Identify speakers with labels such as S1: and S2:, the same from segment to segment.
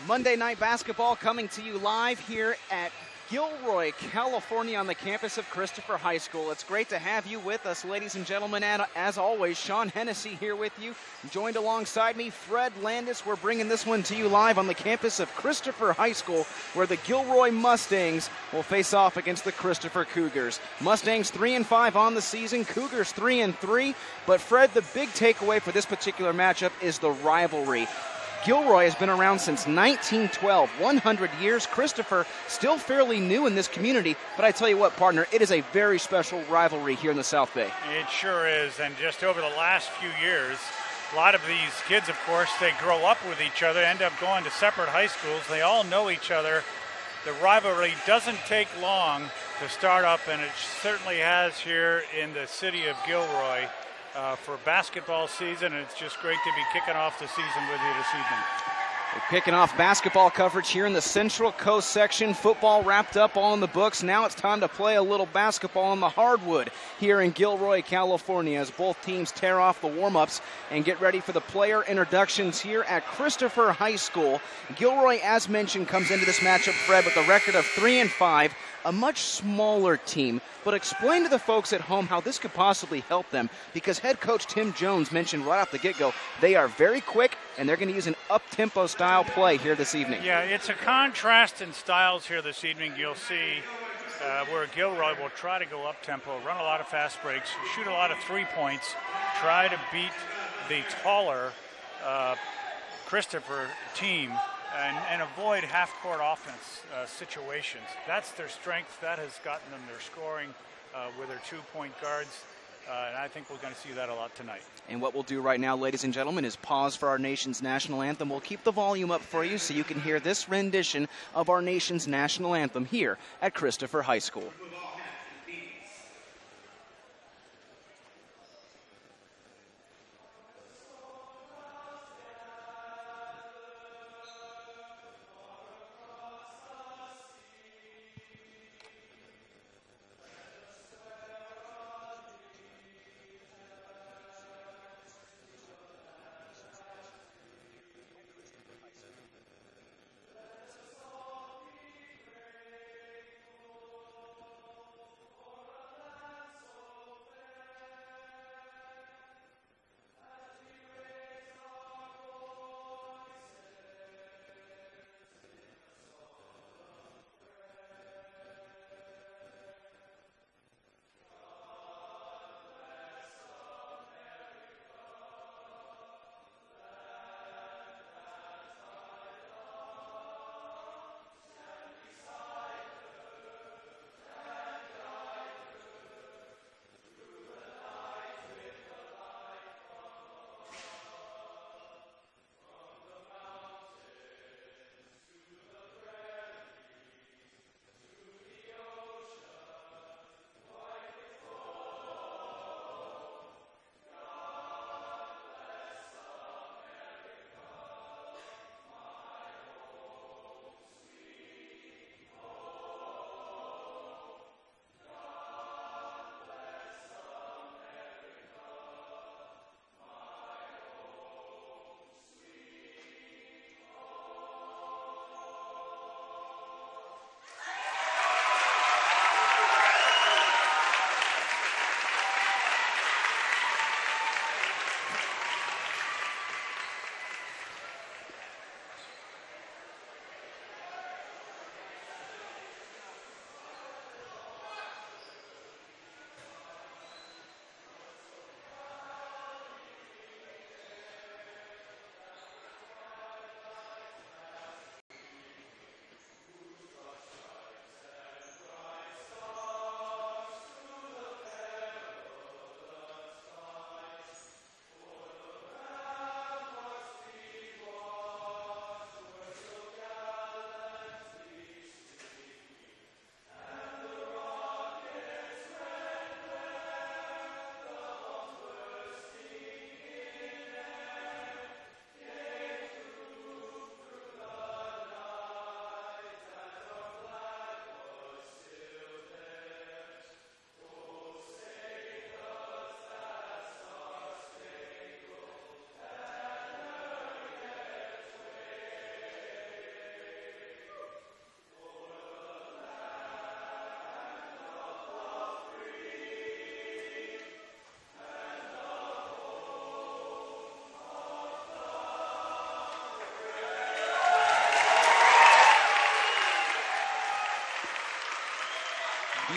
S1: Monday Night Basketball coming to you live here at Gilroy, California on the campus of Christopher High School. It's great to have you with us, ladies and gentlemen, and as always, Sean Hennessy here with you. Joined alongside me, Fred Landis. We're bringing this one to you live on the campus of Christopher High School, where the Gilroy Mustangs will face off against the Christopher Cougars. Mustangs 3-5 on the season, Cougars 3-3. But Fred, the big takeaway for this particular matchup is the rivalry. Gilroy has been around since 1912, 100 years. Christopher still fairly new in this community, but I tell you what, partner, it is a very special rivalry here in the South Bay.
S2: It sure is, and just over the last few years, a lot of these kids, of course, they grow up with each other, end up going to separate high schools. They all know each other. The rivalry doesn't take long to start up, and it certainly has here in the city of Gilroy. For basketball season, and it's just great to be kicking off the season with you this evening.
S1: We're kicking off basketball coverage here in the Central Coast section. Football wrapped up, all in the books. Now it's time to play a little basketball on the hardwood here in Gilroy, California, as both teams tear off the warm-ups and get ready for the player introductions here at Christopher High School. Gilroy, as mentioned, comes into this matchup, Fred, with a record of 3-5. A much smaller team, but explain to the folks at home how this could possibly help them, because head coach Tim Jones mentioned right off the get-go they are very quick and they're going to use an up-tempo style play here this evening.
S2: Yeah, it's a contrast in styles here this evening. You'll see where Gilroy will try to go up-tempo, run a lot of fast breaks, shoot a lot of three-points, try to beat the taller Christopher team, and avoid half-court offense situations. That's their strength. That has gotten them their scoring with their two-point guards, and I think we're going to see that a lot tonight.
S1: And what we'll do right now, ladies and gentlemen, is pause for our nation's national anthem. We'll keep the volume up for you so you can hear this rendition of our nation's national anthem here at Christopher High School.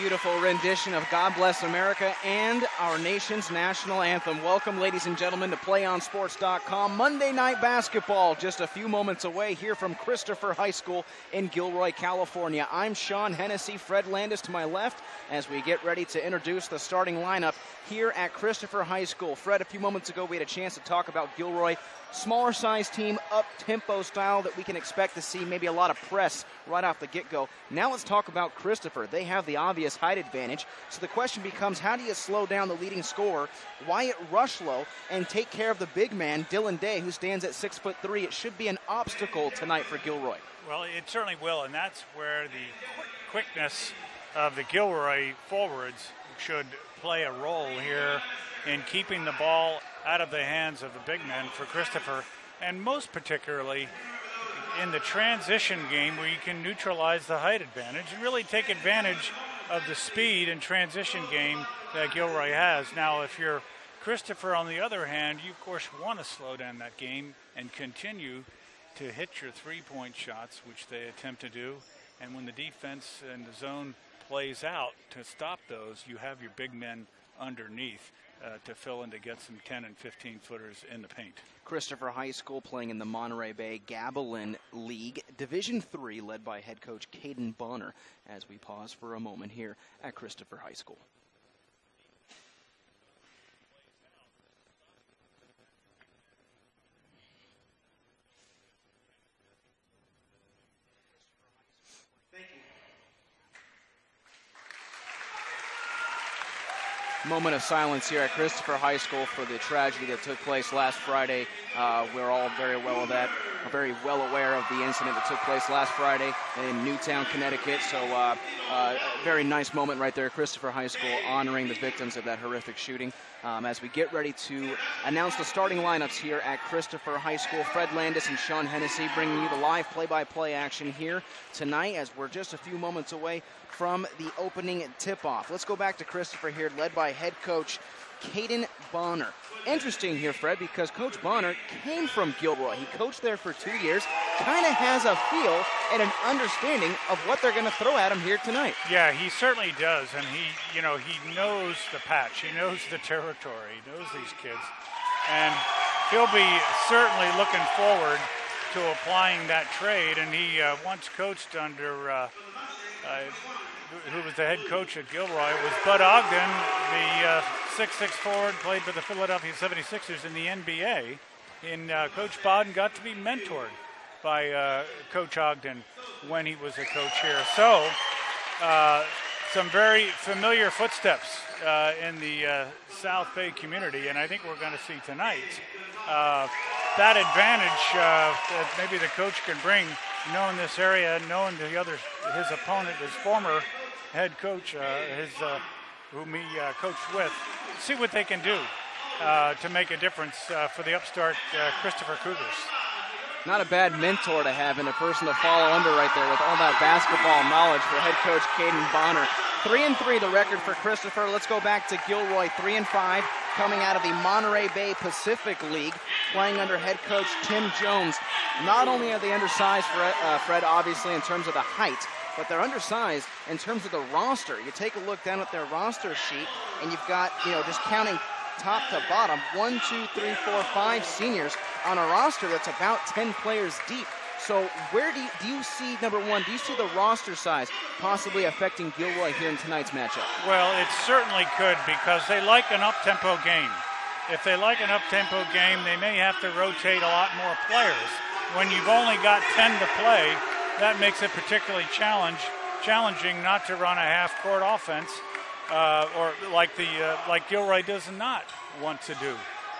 S1: beautiful rendition of God Bless America and our nation's national anthem. Welcome, ladies and gentlemen, to PlayOnSports.com. Monday Night Basketball just a few moments away here from Christopher High School in Gilroy, California. I'm Sean Hennessy, Fred Landis to my left, as we get ready to introduce the starting lineup here at Christopher High School. Fred, a few moments ago we had a chance to talk about Gilroy. Smaller size team, up-tempo style that we can expect to see maybe a lot of press right off the get-go. Now let's talk about Christopher. They have the obvious height advantage, so the question becomes, how do you slow down the leading scorer, Wyatt Rushlow, and take care of the big man, Dylan Day, who stands at 6'3"? It should be an obstacle tonight for Gilroy.
S2: Well, it certainly will, and that's where the quickness of the Gilroy forwards should play a role here in keeping the ball out of the hands of the big men for Christopher, and most particularly in the transition game where you can neutralize the height advantage and really take advantage of the speed and transition game that Gilroy has. Now, if you're Christopher, on the other hand, you of course want to slow down that game and continue to hit your three-point shots, which they attempt to do, and when the defense and the zone plays out to stop those, you have your big men underneath to fill in to get some 10 and 15 footers in the paint.
S1: Christopher High School playing in the Monterey Bay Gavilan League, Division III, led by head coach Caden Bonner, as we pause for a moment here at Christopher High School. Moment of silence here at Christopher High School for the tragedy that took place last Friday. We're all very well aware of the incident that took place last Friday in Newtown, Connecticut. So a very nice moment right there at Christopher High School, honoring the victims of that horrific shooting. As we get ready to announce the starting lineups here at Christopher High School, Fred Landis and Sean Hennessy bringing you the live play-by-play action here tonight, as we're just a few moments away from the opening tip-off. Let's go back to Christopher here, led by head coach Caden Bonner. Interesting here, Fred, because Coach Bonner came from Gilroy. He coached there for 2 years, kind of has a feel and an understanding of what they're going to throw at him here tonight.
S2: Yeah, he certainly does, and he knows the patch. He knows the territory. He knows these kids, and he'll be certainly looking forward to applying that trade. And he once coached under who was the head coach at Gilroy. It was Bud Ogden, the 6'6" forward, played for the Philadelphia 76ers in the NBA. And Coach Bowden got to be mentored by Coach Ogden when he was a coach here. So some very familiar footsteps in the South Bay community, and I think we're going to see tonight that advantage that maybe the coach can bring, knowing this area, knowing his opponent, his former head coach, whom he coached with, see what they can do to make a difference for the upstart Christopher Cougars.
S1: Not a bad mentor to have and a person to follow under right there with all that basketball knowledge for head coach Caden Bonner. 3-3 the record for Christopher. Let's go back to Gilroy, 3-5, coming out of the Monterey Bay Pacific League, playing under head coach Tim Jones. Not only are they undersized, Fred, obviously, in terms of the height, but they're undersized in terms of the roster. You take a look down at their roster sheet, and you've got, just counting top to bottom, 1, 2, 3, 4, 5 seniors on a roster that's about 10 players deep. So where do you see, number one, do you see the roster size possibly affecting Gilroy here in tonight's matchup?
S2: Well, it certainly could, because they like an up-tempo game. If they like an up-tempo game, they may have to rotate a lot more players. When you've only got 10 to play, that makes it particularly challenging not to run a half-court offense, or like Gilroy does not want to do.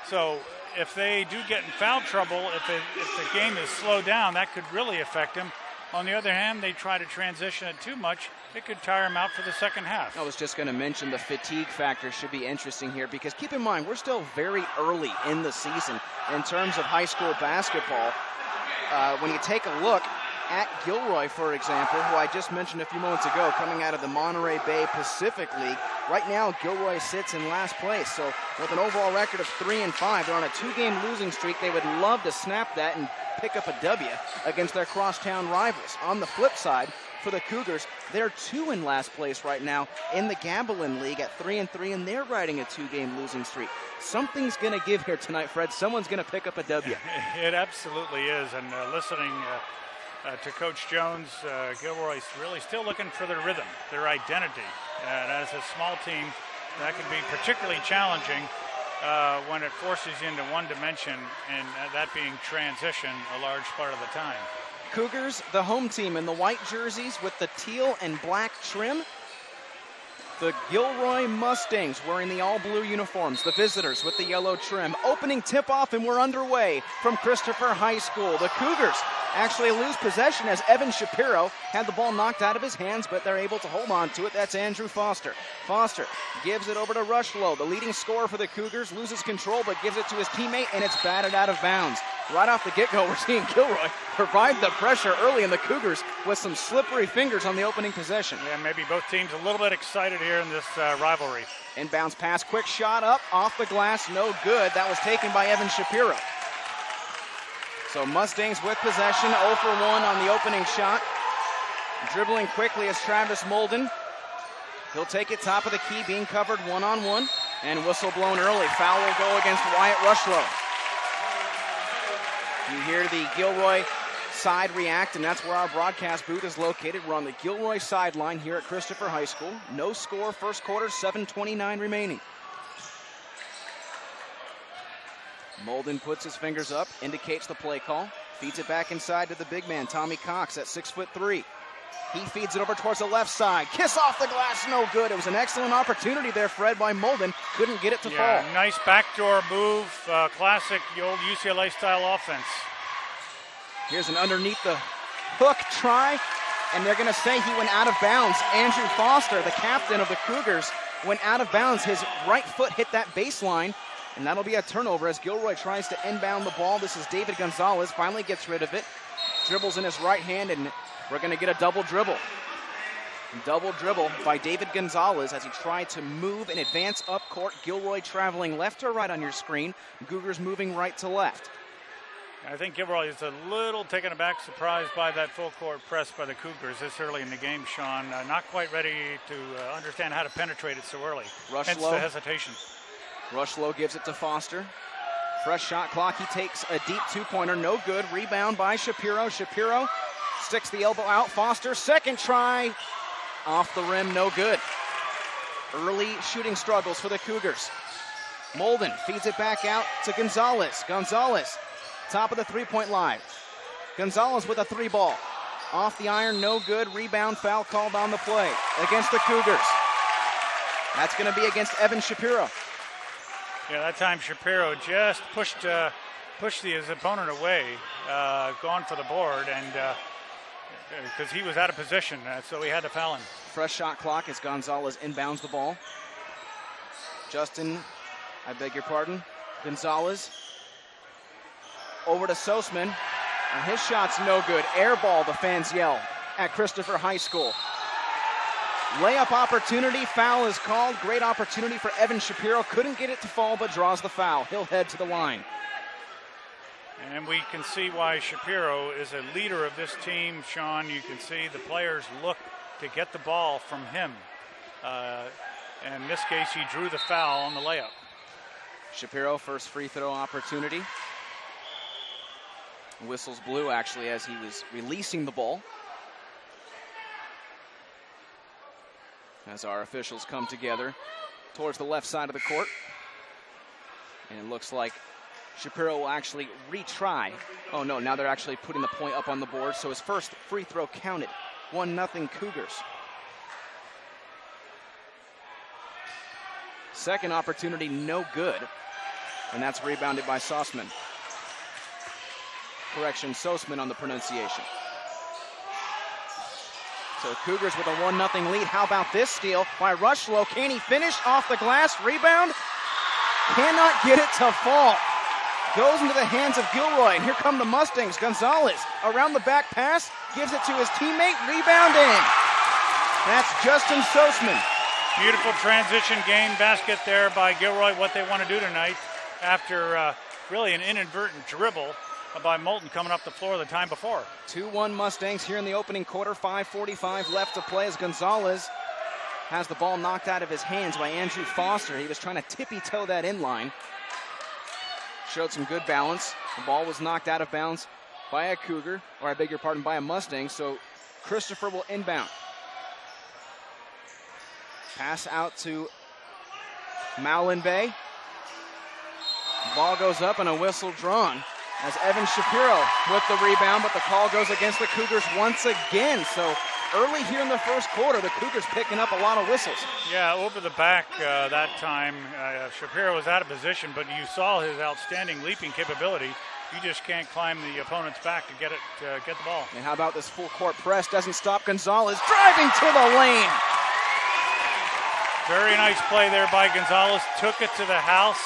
S2: So if they do get in foul trouble, if the game is slowed down, that could really affect them. On the other hand, they try to transition it too much, it could tire them out for the second half.
S1: I was just going to mention the fatigue factor should be interesting here, because keep in mind, we're still very early in the season in terms of high school basketball. When you take a look at Gilroy, for example, who I just mentioned a few moments ago, coming out of the Monterey Bay Pacific League. Right now, Gilroy sits in last place. So with an overall record of 3-5, they're on a 2-game losing streak. They would love to snap that and pick up a W against their crosstown rivals. On the flip side, for the Cougars. They're 2 in last place right now in the Gavilan League at 3-3, and they're riding a 2-game losing streak. Something's going to give here tonight, Fred. Someone's going to pick up a W.
S2: It absolutely is. And listening to Coach Jones, Gilroy's really still looking for their rhythm, their identity. And as a small team, that can be particularly challenging when it forces you into one dimension, and that being transition a large part of the time.
S1: Cougars, the home team in the white jerseys with the teal and black trim. The Gilroy Mustangs wearing the all-blue uniforms. The visitors with the yellow trim. Opening tip-off, and we're underway from Christopher High School. The Cougars actually lose possession as Evan Shapiro had the ball knocked out of his hands, but they're able to hold on to it. That's Andrew Foster. Foster gives it over to Rushlow. The leading scorer for the Cougars loses control, but gives it to his teammate, and it's batted out of bounds. Right off the get-go, we're seeing Gilroy provide the pressure early, in the Cougars with some slippery fingers on the opening possession.
S2: Yeah, maybe both teams a little bit excited here in this rivalry.
S1: Inbounds pass, quick shot up, off the glass, no good. That was taken by Evan Shapiro. So Mustangs with possession, 0 for 1 on the opening shot. Dribbling quickly is Travis Molden. He'll take it top of the key, being covered one-on-one, and whistle blown early. Foul will go against Wyatt Rushlow. You hear the Gilroy side react, and that's where our broadcast booth is located. We're on the Gilroy sideline here at Christopher High School. No score, first quarter, 7:29 remaining. Molden puts his fingers up, indicates the play call, feeds it back inside to the big man, Tommy Cox, at 6'3". He feeds it over towards the left side. Kiss off the glass, no good. It was an excellent opportunity there, Fred, by Molden. Couldn't get it to fall.
S2: Nice backdoor move, classic, the old UCLA-style offense.
S1: Here's an underneath the hook try, and they're going to say he went out of bounds. Andrew Foster, the captain of the Cougars, went out of bounds. His right foot hit that baseline, and that'll be a turnover as Gilroy tries to inbound the ball. This is David Gonzalez, finally gets rid of it. Dribbles in his right hand, and we're going to get a double dribble. Double dribble by David Gonzalez as he tried to move and advance up court. Gilroy traveling left to right on your screen. Cougars moving right to left.
S2: I think Gilroy is a little taken aback, surprised by that full court press by the Cougars this early in the game, Sean. Not quite ready to understand how to penetrate it so early. Hence the hesitation.
S1: Rushlow gives it to Foster. Fresh shot clock. He takes a deep two-pointer. No good. Rebound by Shapiro. Shapiro sticks the elbow out. Foster, second try. Off the rim, no good. Early shooting struggles for the Cougars. Molden feeds it back out to Gonzalez. Gonzalez, top of the three-point line. Gonzalez with a three ball. Off the iron, no good. Rebound, foul called on the play against the Cougars. That's going to be against Evan Shapiro.
S2: Yeah, that time Shapiro just pushed his opponent away, gone for the board, and because he was out of position, so he had to foul him.
S1: Fresh shot clock as Gonzalez inbounds the ball. Gonzalez over to Sosman, and his shot's no good. Air ball, the fans yell at Christopher High School. Layup opportunity, foul is called. Great opportunity for Evan Shapiro. Couldn't get it to fall, but draws the foul. He'll head to the line.
S2: And we can see why Shapiro is a leader of this team, Sean. You can see the players look to get the ball from him. And in this case, he drew the foul on the layup.
S1: Shapiro, first free throw opportunity. Whistles blew, actually, as he was releasing the ball. As our officials come together towards the left side of the court. And it looks like Shapiro will actually retry. Oh no, now they're actually putting the point up on the board, so his first free throw counted. 1-0 Cougars. Second opportunity, no good. And that's rebounded by Sosman. Correction, Sosman on the pronunciation. So Cougars with a 1-0 lead. How about this steal by Rushlow? Can he finish off the glass? Rebound? Cannot get it to fall. Goes into the hands of Gilroy, and here come the Mustangs. Gonzalez around the back pass, gives it to his teammate, rebounding. That's Justin Sosman.
S2: Beautiful transition game basket there by Gilroy, what they want to do tonight after really an inadvertent dribble by Moulton coming up the floor the time before.
S1: 2-1 Mustangs here in the opening quarter. 5:45 left to play as Gonzalez has the ball knocked out of his hands by Andrew Foster. He was trying to tippy-toe that inline. Showed some good balance. The ball was knocked out of bounds by a Cougar, or I beg your pardon, by a Mustang. So Christopher will inbound. Pass out to Malinbay. Ball goes up and a whistle drawn as Evan Shapiro with the rebound, but the call goes against the Cougars once again. So early here in the first quarter, the Cougars picking up a lot of whistles.
S2: Yeah, over the back that time. Shapiro was out of position, but you saw his outstanding leaping capability. You just can't climb the opponent's back to get the ball.
S1: And how about this full court press? Doesn't stop Gonzalez, driving to the lane.
S2: Very nice play there by Gonzalez. Took it to the house.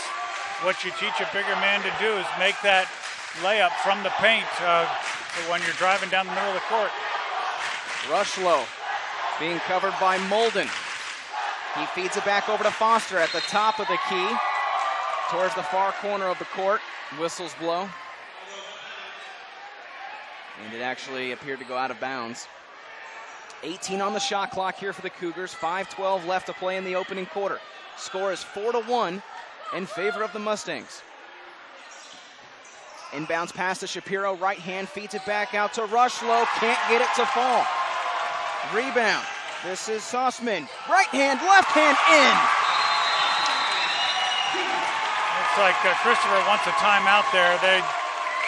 S2: What you teach a bigger man to do is make that layup from the paint when you're driving down the middle of the court.
S1: Rushlow being covered by Molden. He feeds it back over to Foster at the top of the key towards the far corner of the court. Whistles blow. And it actually appeared to go out of bounds. 18 on the shot clock here for the Cougars. 5:12 left to play in the opening quarter. Score is 4-1 in favor of the Mustangs. Inbounds pass to Shapiro. Right hand feeds it back out to Rushlow. Can't get it to fall. Rebound. This is Sussman. Right hand, left hand in.
S2: Looks like Christopher wants a timeout there.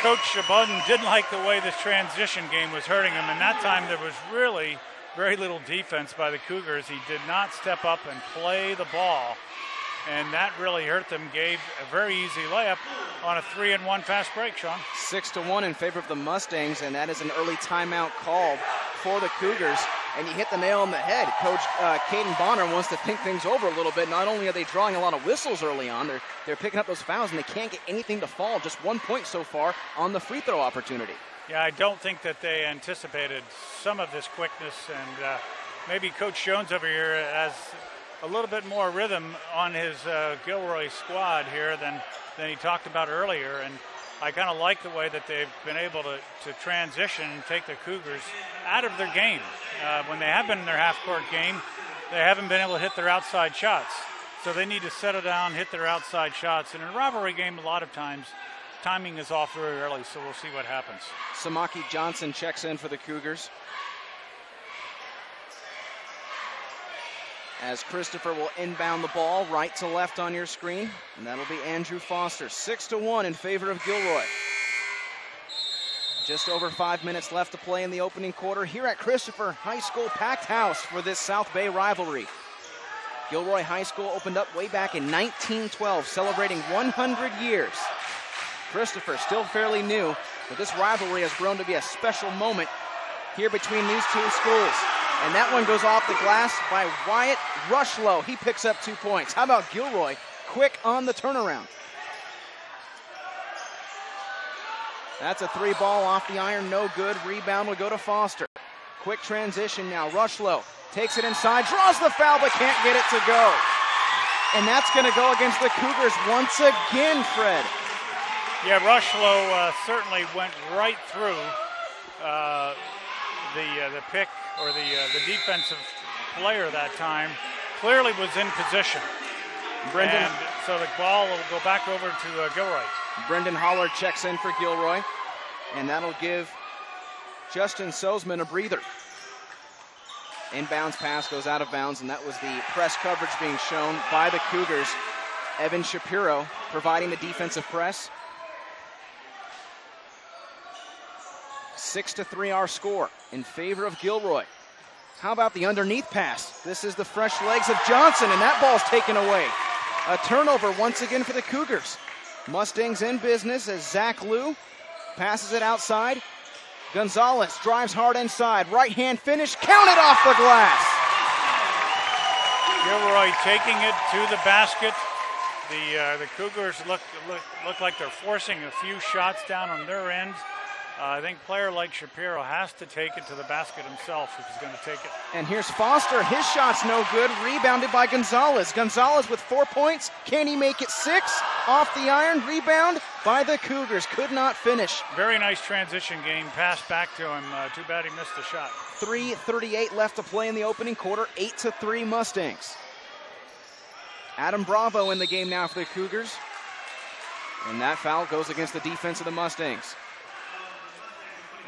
S2: Coach Shabudden didn't like the way this transition game was hurting him, and that time there was really very little defense by the Cougars. He did not step up and play the ball, and that really hurt them. Gave a very easy layup on a 3-and-1 fast break, Sean.
S1: 6-1 in favor of the Mustangs, and that is an early timeout called for the Cougars. And you hit the nail on the head. Coach Caden Bonner wants to think things over a little bit. Not only are they drawing a lot of whistles early on, they're picking up those fouls, and they can't get anything to fall. Just 1 point so far on the free throw opportunity.
S2: Yeah, I don't think that they anticipated some of this quickness, and maybe Coach Jones over here has a little bit more rhythm on his Gilroy squad here than he talked about earlier. And I kind of like the way that they've been able to transition and take the Cougars out of their game. When they have been in their half-court game, they haven't been able to hit their outside shots. So they need to settle down, hit their outside shots. And in a rivalry game, a lot of times, timing is off very early, so we'll see what happens.
S1: Samaki Johnson checks in for the Cougars. As Christopher will inbound the ball right to left on your screen. And that'll be Andrew Foster. 6-1 in favor of Gilroy. Just over 5 minutes left to play in the opening quarter here at Christopher High School. Packed house for this South Bay rivalry. Gilroy High School opened up way back in 1912, celebrating 100 years. Christopher still fairly new, but this rivalry has grown to be a special moment here between these two schools. And that one goes off the glass by Wyatt Rushlow. He picks up 2 points. How about Gilroy? Quick on the turnaround. That's a 3 ball off the iron, no good. Rebound will go to Foster. Quick transition now. Rushlow takes it inside, draws the foul, but can't get it to go. And that's going to go against the Cougars once again, Fred.
S2: Yeah, Rushlow certainly went right through the pick or the defensive player that time. Clearly was in position.
S1: Brendan,
S2: and so the ball will go back over to Gilroy.
S1: Brendan Holler checks in for Gilroy, and that'll give Justin Sosman a breather. Inbounds pass goes out of bounds, and that was the press coverage being shown by the Cougars. Evan Shapiro providing the defensive press. 6-3 our score in favor of Gilroy. How about the underneath pass? This is the fresh legs of Johnson, and that ball's taken away. A turnover once again for the Cougars. Mustangs in business as Zach Liu passes it outside. Gonzalez drives hard inside. Right hand finish, counted off the glass.
S2: Gilroy taking it to the basket. The Cougars look like they're forcing a few shots down on their end. I think a player like Shapiro has to take it to the basket himself if he's going to take it.
S1: And here's Foster. His shot's no good. Rebounded by Gonzalez. Gonzalez with 4 points. Can he make it 6? off the iron, rebound by the Cougars. Could not finish.
S2: Very nice transition game. Pass back to him. Too bad he missed the shot.
S1: 3:38 left to play in the opening quarter. 8-3 Mustangs. Adam Bravo in the game now for the Cougars. And that foul goes against the defense of the Mustangs.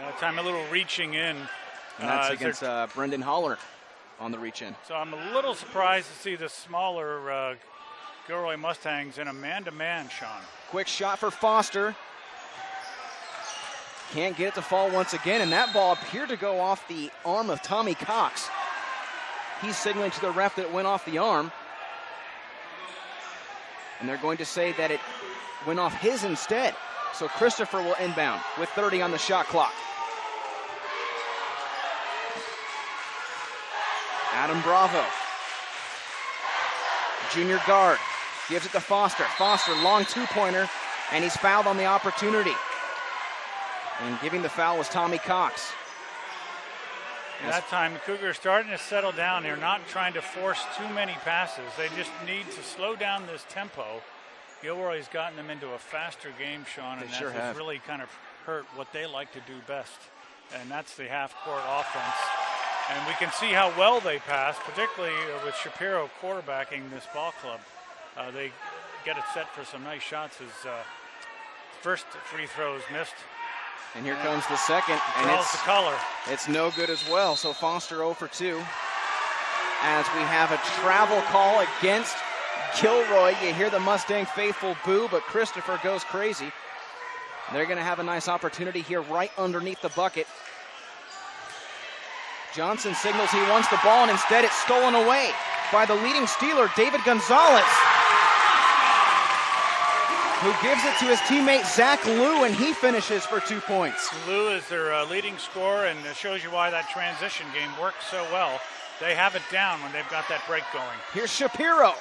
S2: That time a little reaching in.
S1: And that's against Brendan Holler on the reach in.
S2: So I'm a little surprised to see the smaller Gilroy Mustangs in a man-to-man, Sean.
S1: Quick shot for Foster. Can't get it to fall once again, and that ball appeared to go off the arm of Tommy Cox. He's signaling to the ref that it went off the arm. And they're going to say that it went off his instead. So Christopher will inbound with 30 on the shot clock. Adam Bravo, junior guard, gives it to Foster. Foster, long two-pointer, and he's fouled on the opportunity. And giving the foul was Tommy Cox.
S2: And that time, the Cougars are starting to settle down. They're not trying to force too many passes. They just need to slow down this tempo. Gilroy's gotten them into a faster game, Sean, and that has really kind of hurt what they like to do best, and that's the half-court offense. And we can see how well they pass, particularly with Shapiro quarterbacking this ball club. They get it set for some nice shots as first free throws missed.
S1: And here comes the second. And
S2: it's the color.
S1: It's no good as well. So Foster 0 for 2. As we have a travel call against Gilroy. You hear the Mustang faithful boo, but Christopher goes crazy. They're going to have a nice opportunity here right underneath the bucket. Johnson signals he wants the ball, and instead it's stolen away by the leading stealer, David Gonzalez, who gives it to his teammate Zach Liu, and he finishes for 2 points.
S2: Liu is their leading scorer, and it shows you why that transition game works so well. They have it down when they've got that break going.
S1: Here's Shapiro.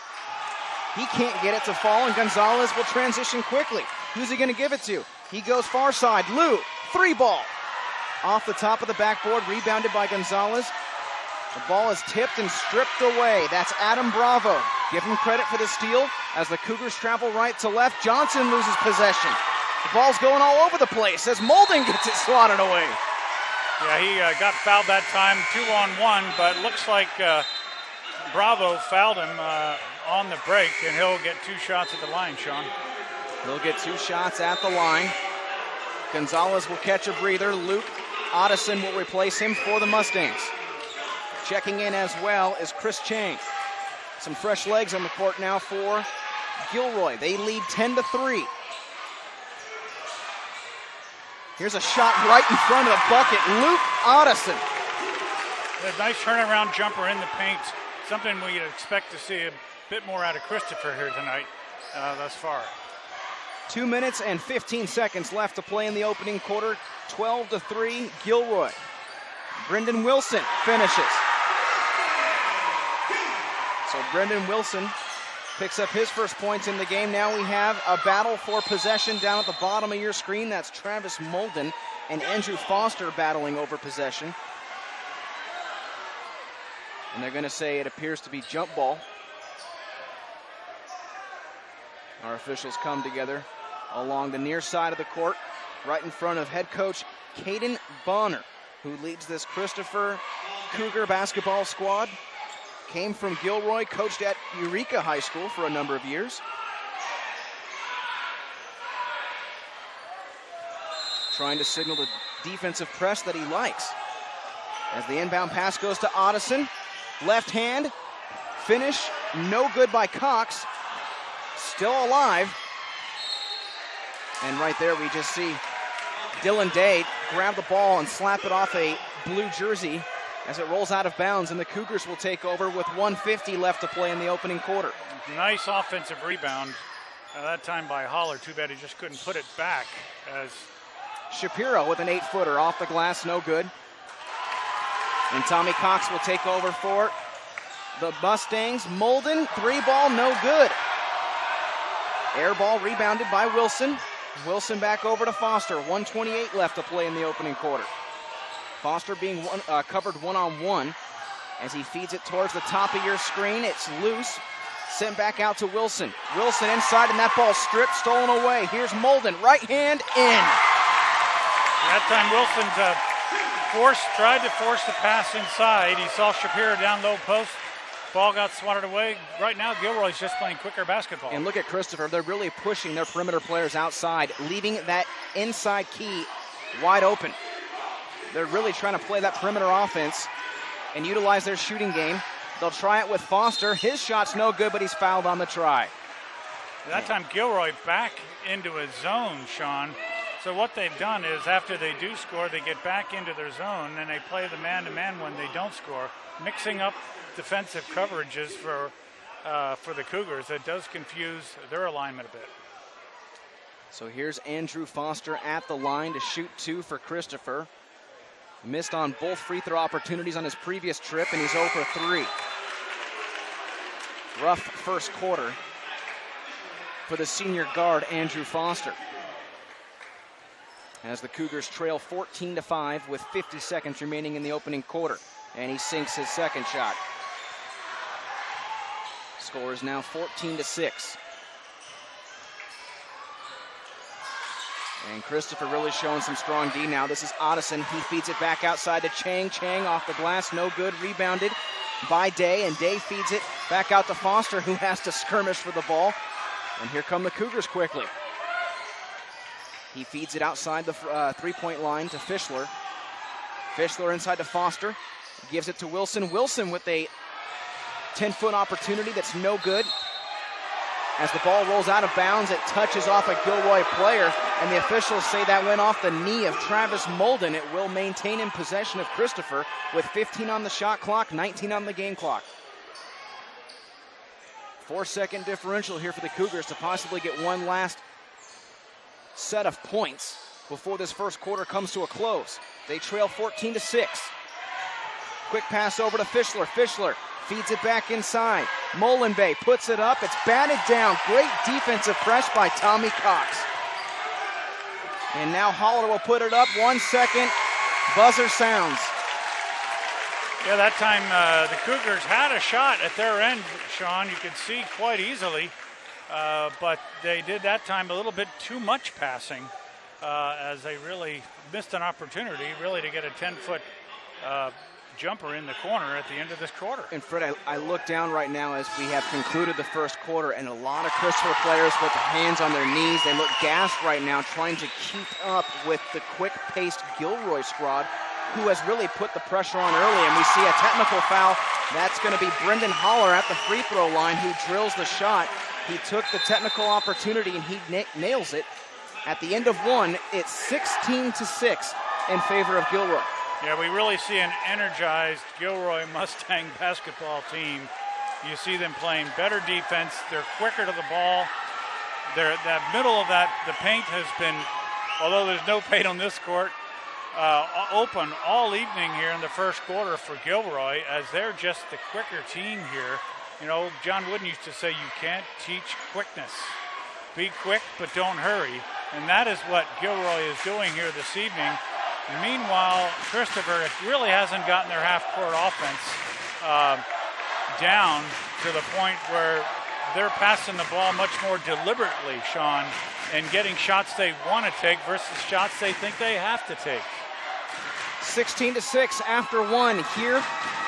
S1: He can't get it to fall, and Gonzalez will transition quickly. Who's he going to give it to? He goes far side. Liu, 3-ball. Off the top of the backboard, rebounded by Gonzalez. The ball is tipped and stripped away. That's Adam Bravo. Give him credit for the steal as the Cougars travel right to left. Johnson loses possession. The ball's going all over the place as Molden gets it swatted away.
S2: Yeah, he got fouled that time, 2-on-1, but looks like Bravo fouled him on the break, and he'll get 2 shots at the line, Sean.
S1: He'll get 2 shots at the line. Gonzalez will catch a breather. Luke Otteson will replace him for the Mustangs. Checking in as well is Chris Chang. Some fresh legs on the court now for Gilroy. They lead 10-3. Here's a shot right in front of the bucket. Luke Otteson.
S2: A nice turnaround jumper in the paint. Something we'd expect to see a bit more out of Christopher here tonight thus far.
S1: 2 minutes and 15 seconds left to play in the opening quarter. 12-3 Gilroy. Brendan Wilson finishes. So Brendan Wilson picks up his first points in the game. Now we have a battle for possession down at the bottom of your screen. That's Travis Molden and Andrew Foster battling over possession. And they're going to say it appears to be jump ball. Our officials come together along the near side of the court, right in front of head coach Caden Bonner, who leads this Christopher Cougar basketball squad. Came from Gilroy, coached at Eureka High School for a number of years. Trying to signal the defensive press that he likes. As the inbound pass goes to Otteson. Left hand, finish, no good by Cox. Still alive. And right there we just see Dylan Day grab the ball and slap it off a blue jersey as it rolls out of bounds, and the Cougars will take over with 1:50 left to play in the opening quarter.
S2: Nice offensive rebound, that time by Holler. Too bad he just couldn't put it back. As
S1: Shapiro with an 8-footer off the glass, no good. And Tommy Cox will take over for the Mustangs. Molden, 3-ball, no good. Air ball rebounded by Wilson. Wilson back over to Foster. 1:28 left to play in the opening quarter. Foster being covered one-on-one as he feeds it towards the top of your screen. It's loose. Sent back out to Wilson. Wilson inside, and that ball stripped, stolen away. Here's Molden, right hand in.
S2: That time Wilson's tried to force the pass inside. He saw Shapiro down low post. Ball got swatted away. Right now, Gilroy's just playing quicker basketball.
S1: And look at Christopher. They're really pushing their perimeter players outside, leaving that inside key wide open. They're really trying to play that perimeter offense and utilize their shooting game. They'll try it with Foster. His shot's no good, but he's fouled on the try.
S2: That time Gilroy back into his zone, Sean. So what they've done is after they do score, they get back into their zone and they play the man-to-man when they don't score, mixing up defensive coverages for the Cougars. It does confuse their alignment a bit.
S1: So here's Andrew Foster at the line to shoot 2 for Christopher. Missed on both free throw opportunities on his previous trip, and he's 0 for 3. Rough first quarter for the senior guard, Andrew Foster. As the Cougars trail 14-5 with 50 seconds remaining in the opening quarter. And he sinks his second shot. Score is now 14-6. And Christopher really showing some strong D now. This is Otteson. He feeds it back outside to Chang. Chang off the glass, no good. Rebounded by Day, and Day feeds it back out to Foster, who has to skirmish for the ball. And here come the Cougars quickly. He feeds it outside the three-point line to Fischler. Fischler inside to Foster. Gives it to Wilson. Wilson with a 10-foot opportunity that's no good. As the ball rolls out of bounds, it touches off a Gilroy player, and the officials say that went off the knee of Travis Molden. It will maintain in possession of Christopher with 15 on the shot clock, 19 on the game clock. 4-second differential here for the Cougars to possibly get one last set of points before this first quarter comes to a close. They trail 14-6. Quick pass over to Fischler. Fischler feeds it back inside. Molenbeek puts it up. It's batted down. Great defensive press by Tommy Cox. And now Holler will put it up. 1 second. Buzzer sounds.
S2: Yeah, that time the Cougars had a shot at their end, Sean. You could see quite easily. But they did that time a little bit too much passing as they really missed an opportunity really to get a 10-foot jumper in the corner at the end of this quarter.
S1: And Fred, I look down right now as we have concluded the first quarter, and a lot of Christopher players with their hands on their knees. They look gassed right now, trying to keep up with the quick-paced Gilroy squad, who has really put the pressure on early. And we see a technical foul. That's going to be Brendan Holler at the free throw line, who drills the shot. He took the technical opportunity, and he nails it. At the end of one, it's 16-6 in favor of Gilroy.
S2: Yeah, we really see an energized Gilroy Mustang basketball team. You see them playing better defense. They're quicker to the ball. That middle of the paint has been, although there's no paint on this court, open all evening here in the first quarter for Gilroy, as they're just the quicker team here. You know, John Wooden used to say you can't teach quickness. Be quick, but don't hurry. And that is what Gilroy is doing here this evening. Meanwhile, Christopher really hasn't gotten their half-court offense down to the point where they're passing the ball much more deliberately, Sean, and getting shots they want to take versus shots they think they have to take.
S1: 16-6 after one here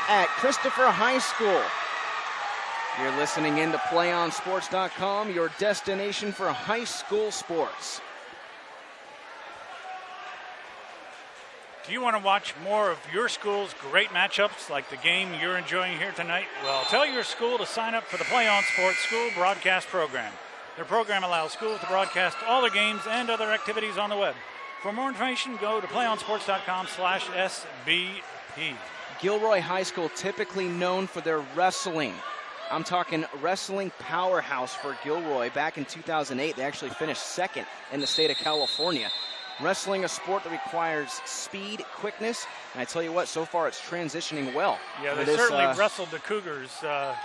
S1: at Christopher High School. You're listening in to PlayOnSports.com, your destination for high school sports.
S2: Do you want to watch more of your school's great matchups like the game you're enjoying here tonight? Well, tell your school to sign up for the Play On Sports School Broadcast Program. Their program allows schools to broadcast all their games and other activities on the web. For more information, go to playonsports.com/SBP.
S1: Gilroy High School, typically known for their wrestling. I'm talking wrestling powerhouse for Gilroy. Back in 2008, they actually finished second in the state of California. Wrestling, a sport that requires speed, quickness, and I tell you what, so far it's transitioning well.
S2: Yeah, they certainly wrestled the Cougars to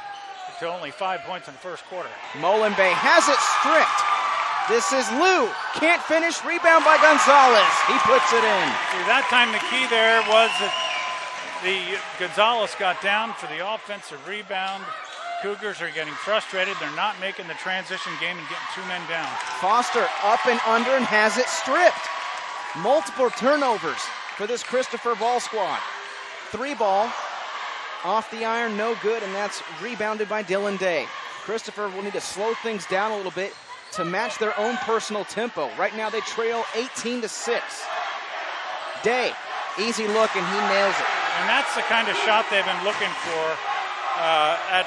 S2: only 5 points in the first quarter.
S1: Molenbeek has it stripped. This is Lou. Can't finish. Rebound by Gonzalez. He puts it in.
S2: See, that time the key there was that Gonzalez got down for the offensive rebound. Cougars are getting frustrated. They're not making the transition game and getting 2 men down.
S1: Foster up and under and has it stripped. Multiple turnovers for this Christopher ball squad. 3 ball off the iron, no good, and that's rebounded by Dylan Day. Christopher will need to slow things down a little bit to match their own personal tempo. Right now they trail 18-6. Day, easy look, and he nails it.
S2: And that's the kind of shot they've been looking for. At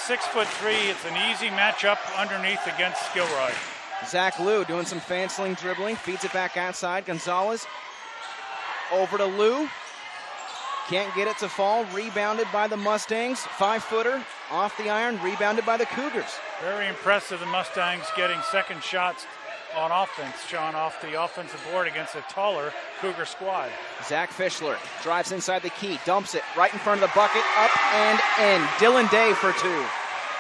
S2: 6'3", it's an easy matchup underneath against Gilroy.
S1: Zach Liu doing some fancying dribbling, feeds it back outside. Gonzalez over to Liu. Can't get it to fall, rebounded by the Mustangs. 5-footer off the iron, rebounded by the Cougars.
S2: Very impressive, the Mustangs getting second shots on offense, Sean, off the offensive board against a taller Cougar squad.
S1: Zach Fischler drives inside the key, dumps it right in front of the bucket, up and in. Dylan Day for 2.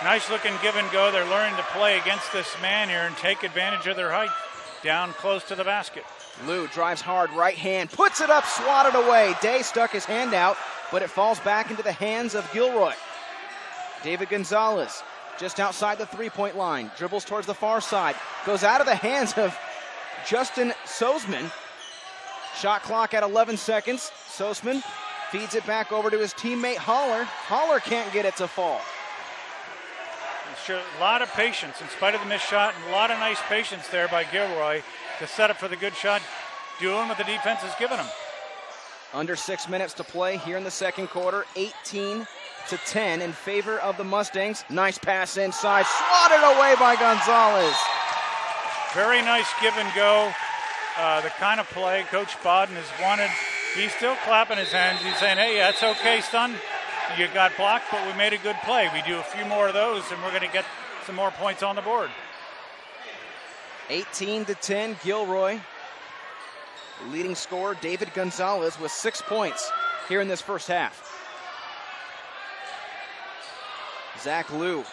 S2: Nice looking give and go. They're learning to play against this man here and take advantage of their height down close to the basket.
S1: Liu drives hard, right hand, puts it up, swatted away. Day stuck his hand out, but it falls back into the hands of Gilroy. David Gonzalez just outside the three-point line, dribbles towards the far side, goes out of the hands of Justin Sosman. Shot clock at 11 seconds. Sosman feeds it back over to his teammate Holler. Holler can't get it to fall.
S2: A lot of patience in spite of the missed shot, and a lot of nice patience there by Gilroy to set up for the good shot, doing what the defense has given him.
S1: Under 6 minutes to play here in the second quarter, 18-10 in favor of the Mustangs. Nice pass inside, swatted away by Gonzalez.
S2: Very nice give and go. The kind of play Coach Bodden has wanted. He's still clapping his hands. He's saying, hey, that's okay, son. You got blocked, but we made a good play. We do a few more of those, and we're going to get some more points on the board.
S1: 18-10, Gilroy. Leading scorer, David Gonzalez, with 6 points here in this first half. Zach Liu,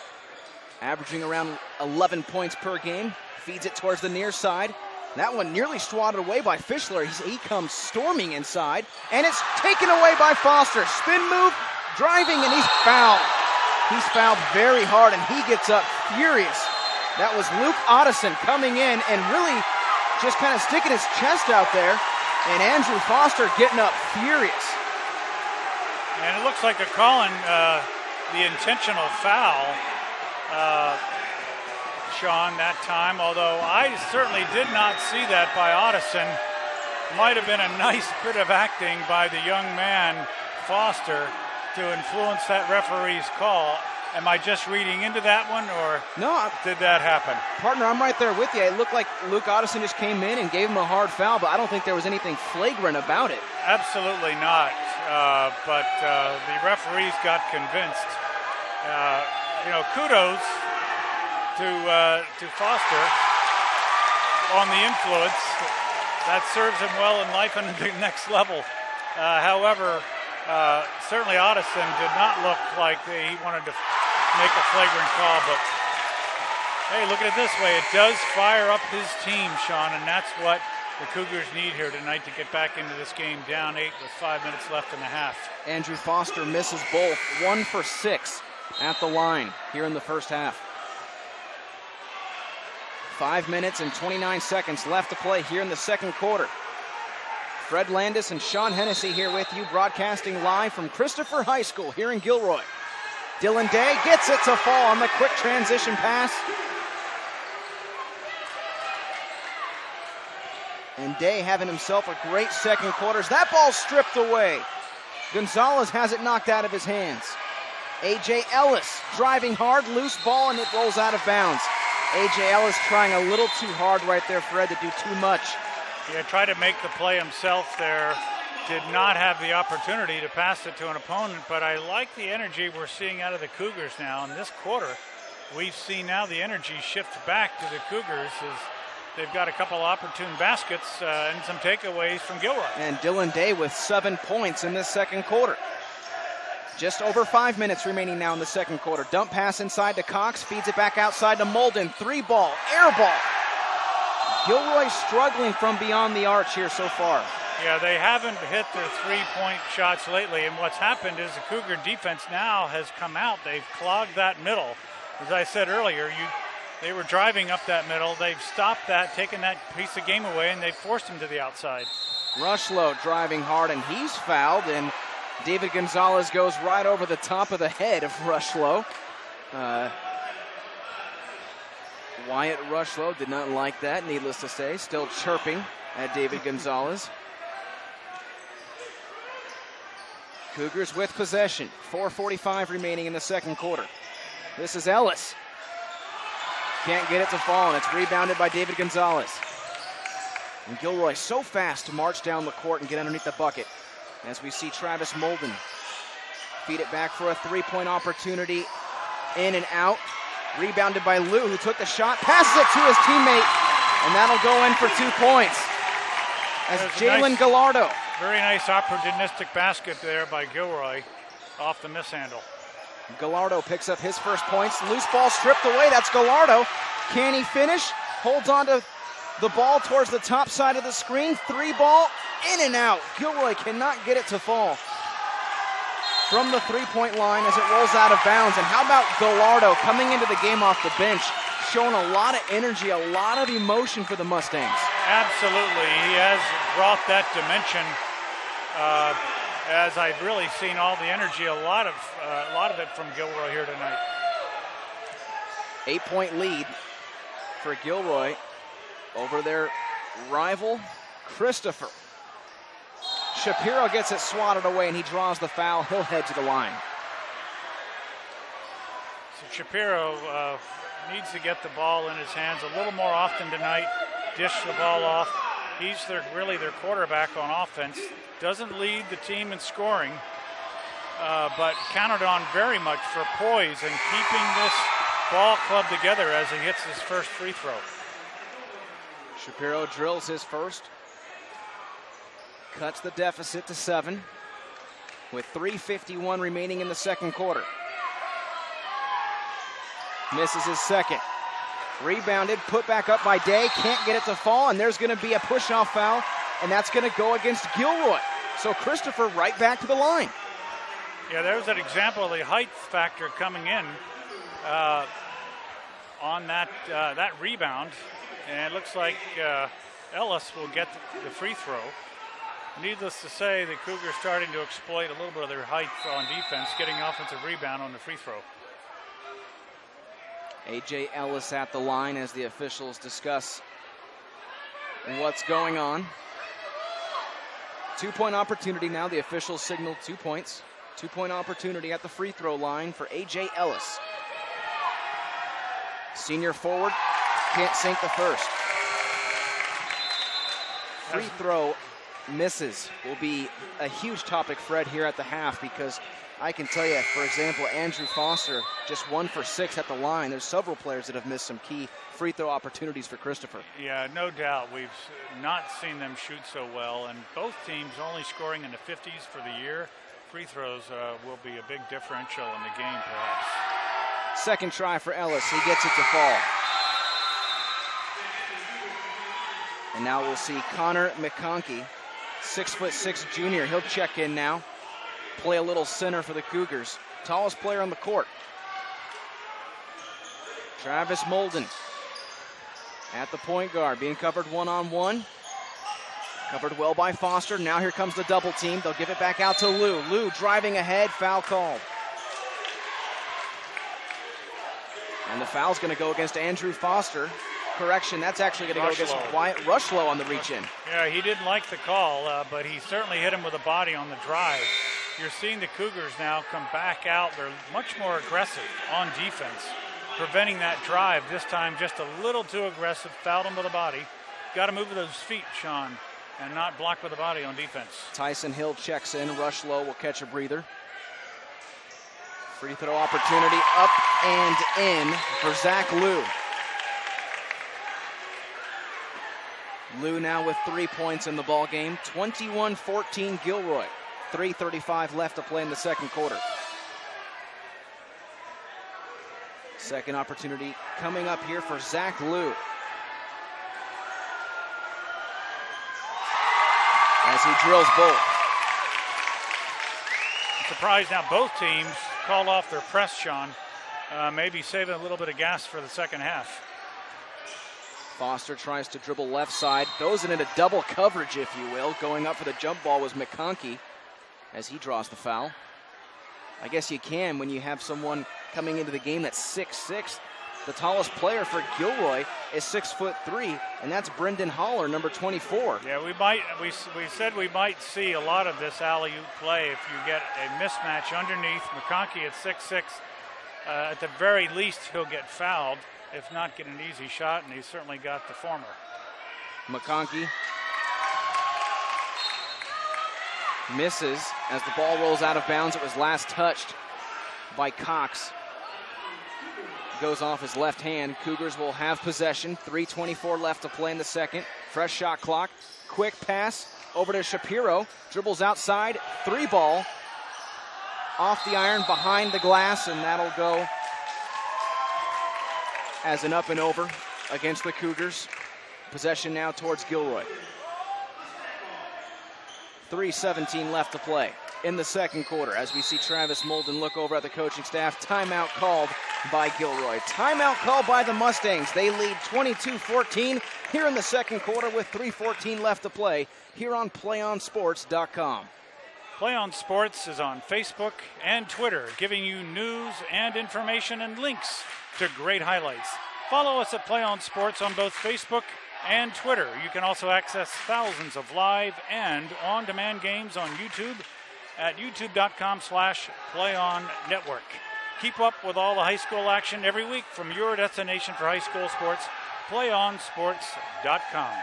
S1: averaging around 11 points per game, feeds it towards the near side. That one nearly swatted away by Fischler. He comes storming inside, and it's taken away by Foster. Spin move, driving, and he's fouled. He's fouled very hard, and he gets up furious. That was Luke Otteson coming in and really just kind of sticking his chest out there, and Andrew Foster getting up furious.
S2: And it looks like they're calling the intentional foul, Sean, that time, although I certainly did not see that by Otteson. Might have been a nice bit of acting by the young man, Foster, to influence that referee's call. Am I just reading into that one, or did that happen?
S1: Partner, I'm right there with you. It looked like Luke Otteson just came in and gave him a hard foul, but I don't think there was anything flagrant about it.
S2: Absolutely not. But the referees got convinced. Kudos to Foster on the influence. That serves him well in life and the next level. However, certainly Otteson did not look like he wanted to make a flagrant call, but hey, look at it this way. It does fire up his team, Sean, and that's what the Cougars need here tonight to get back into this game down 8 with 5 minutes left in the half.
S1: Andrew Foster misses both, 1 for 6 at the line here in the first half. 5 minutes and 29 seconds left to play here in the second quarter. Fred Landis and Sean Hennessy here with you, broadcasting live from Christopher High School here in Gilroy. Dylan Day gets it to fall on the quick transition pass. And Day having himself a great second quarter. That ball stripped away. Gonzalez has it knocked out of his hands. A.J. Ellis driving hard, loose ball, and it rolls out of bounds. A.J. Ellis trying a little too hard right there, Fred, to do too much.
S2: Yeah, tried to make the play himself there. Did not have the opportunity to pass it to an opponent, but I like the energy we're seeing out of the Cougars now. In this quarter, we've seen now the energy shift back to the Cougars as they've got a couple opportune baskets and some takeaways from Gilroy.
S1: And Dylan Day with 7 points in this second quarter. Just over 5 minutes remaining now in the second quarter. Dump pass inside to Cox, feeds it back outside to Molden. 3-ball, air ball. Gilroy struggling from beyond the arch here so far.
S2: Yeah, they haven't hit their three-point shots lately, and what's happened is the Cougar defense now has come out. They've clogged that middle. As I said earlier, they were driving up that middle. They've stopped that, taken that piece of game away, and they've forced them to the outside.
S1: Rushlow driving hard, and he's fouled, and David Gonzalez goes right over the top of the head of Rushlow. Wyatt Rushlow did not like that, needless to say, still chirping at David Gonzalez. Cougars with possession, 4:45 remaining in the second quarter. This is Ellis. Can't get it to fall, and it's rebounded by David Gonzalez. And Gilroy so fast to march down the court and get underneath the bucket. As we see Travis Molden feed it back for a three-point opportunity. In and out. Rebounded by Lou, who took the shot, passes it to his teammate, and that'll go in for 2 points. As Jalen Gallardo.
S2: Very nice opportunistic basket there by Gilroy off the mishandle.
S1: Gallardo picks up his first points. Loose ball stripped away. That's Gallardo. Can he finish? Holds on to the ball towards the top side of the screen. Three ball, in and out. Gilroy cannot get it to fall from the three-point line as it rolls out of bounds. And how about Gallardo coming into the game off the bench, showing a lot of energy, a lot of emotion for the Mustangs.
S2: Absolutely. He has brought that dimension. As I've really seen all the energy, a lot of it from Gilroy here tonight.
S1: 8-point lead for Gilroy over their rival, Christopher. Shapiro gets it swatted away, and he draws the foul. He'll head to the line.
S2: So Shapiro needs to get the ball in his hands a little more often tonight, dish the ball off. He's really their quarterback on offense. Doesn't lead the team in scoring, but counted on very much for poise and keeping this ball club together as he hits his first free throw.
S1: Shapiro drills his first. Cuts the deficit to 7 with 3:51 remaining in the second quarter. Misses his second. Rebounded, put back up by Day. Can't get it to fall, and there's going to be a push-off foul, and that's going to go against Gilroy. So Christopher right back to the line.
S2: Yeah, there's an example of the height factor coming in on that rebound, and it looks like Ellis will get the free throw. Needless to say, the Cougars starting to exploit a little bit of their height on defense, getting offensive rebound on the free throw.
S1: A.J. Ellis at the line as the officials discuss what's going on. 2-point opportunity now. The officials signal 2 points. 2-point opportunity at the free throw line for A.J. Ellis. Senior forward can't sink the first. Free throw misses will be a huge topic, Fred, here at the half, because I can tell you, for example, Andrew Foster just 1 for 6 at the line. There's several players that have missed some key free throw opportunities for Christopher.
S2: Yeah, no doubt. We've not seen them shoot so well, and both teams only scoring in the 50s for the year. Free throws will be a big differential in the game, perhaps.
S1: Second try for Ellis. He gets it to fall. And now we'll see Connor McConkey, 6'6" junior. He'll check in now. Play a little center for the Cougars. Tallest player on the court. Travis Molden at the point guard, being covered one-on-one. Covered well by Foster. Now here comes the double team. They'll give it back out to Lou. Lou driving ahead, foul called. And the foul's going to go against Andrew Foster. Correction, that's actually going to go against Wyatt Rushlow on the reach-in.
S2: Yeah, he didn't like the call, but he certainly hit him with a body on the drive. You're seeing the Cougars now come back out. They're much more aggressive on defense, preventing that drive. This time just a little too aggressive, fouled him with a body. Got to move with those feet, Sean, and not block with the body on defense.
S1: Tyson Hill checks in. Rushlow will catch a breather. Free throw opportunity up and in for Zach Lou. Lou now with 3 points in the ball game. 21-14 Gilroy. 3:35 left to play in the second quarter. Second opportunity coming up here for Zach Lou. As as he drills both.
S2: I'm surprised now both teams called off their press, Sean. Maybe saving a little bit of gas for the second half.
S1: Foster tries to dribble left side, throws it into double coverage, if you will. Going up for the jump ball was McConkey as he draws the foul. I guess you can when you have someone coming into the game that's 6'6". The tallest player for Gilroy is 6'3", and that's Brendan Holler, number 24.
S2: Yeah, we said we might see a lot of this alley-oop play if you get a mismatch underneath. McConkey at 6'6". At the very least, he'll get fouled, if not get an easy shot, and he certainly got the former.
S1: McConkey misses as the ball rolls out of bounds. It was last touched by Cox. Goes off his left hand. Cougars will have possession. 3:24 left to play in the second. Fresh shot clock. Quick pass over to Shapiro. Dribbles outside. 3-ball. Off the iron, behind the glass, and that'll go as an up and over against the Cougars. Possession now towards Gilroy. 3:17 left to play in the second quarter as we see Travis Molden look over at the coaching staff. Timeout called by Gilroy. Timeout called by the Mustangs. They lead 22-14 here in the second quarter with 3:14 left to play here on PlayOnSports.com.
S2: Play on Sports is on Facebook and Twitter, giving you news and information and links to great highlights. Follow us at Play on Sports on both Facebook and Twitter. You can also access thousands of live and on-demand games on YouTube at youtube.com/PlayOnNetwork. Keep up with all the high school action every week from your destination for high school sports, PlayOnSports.com.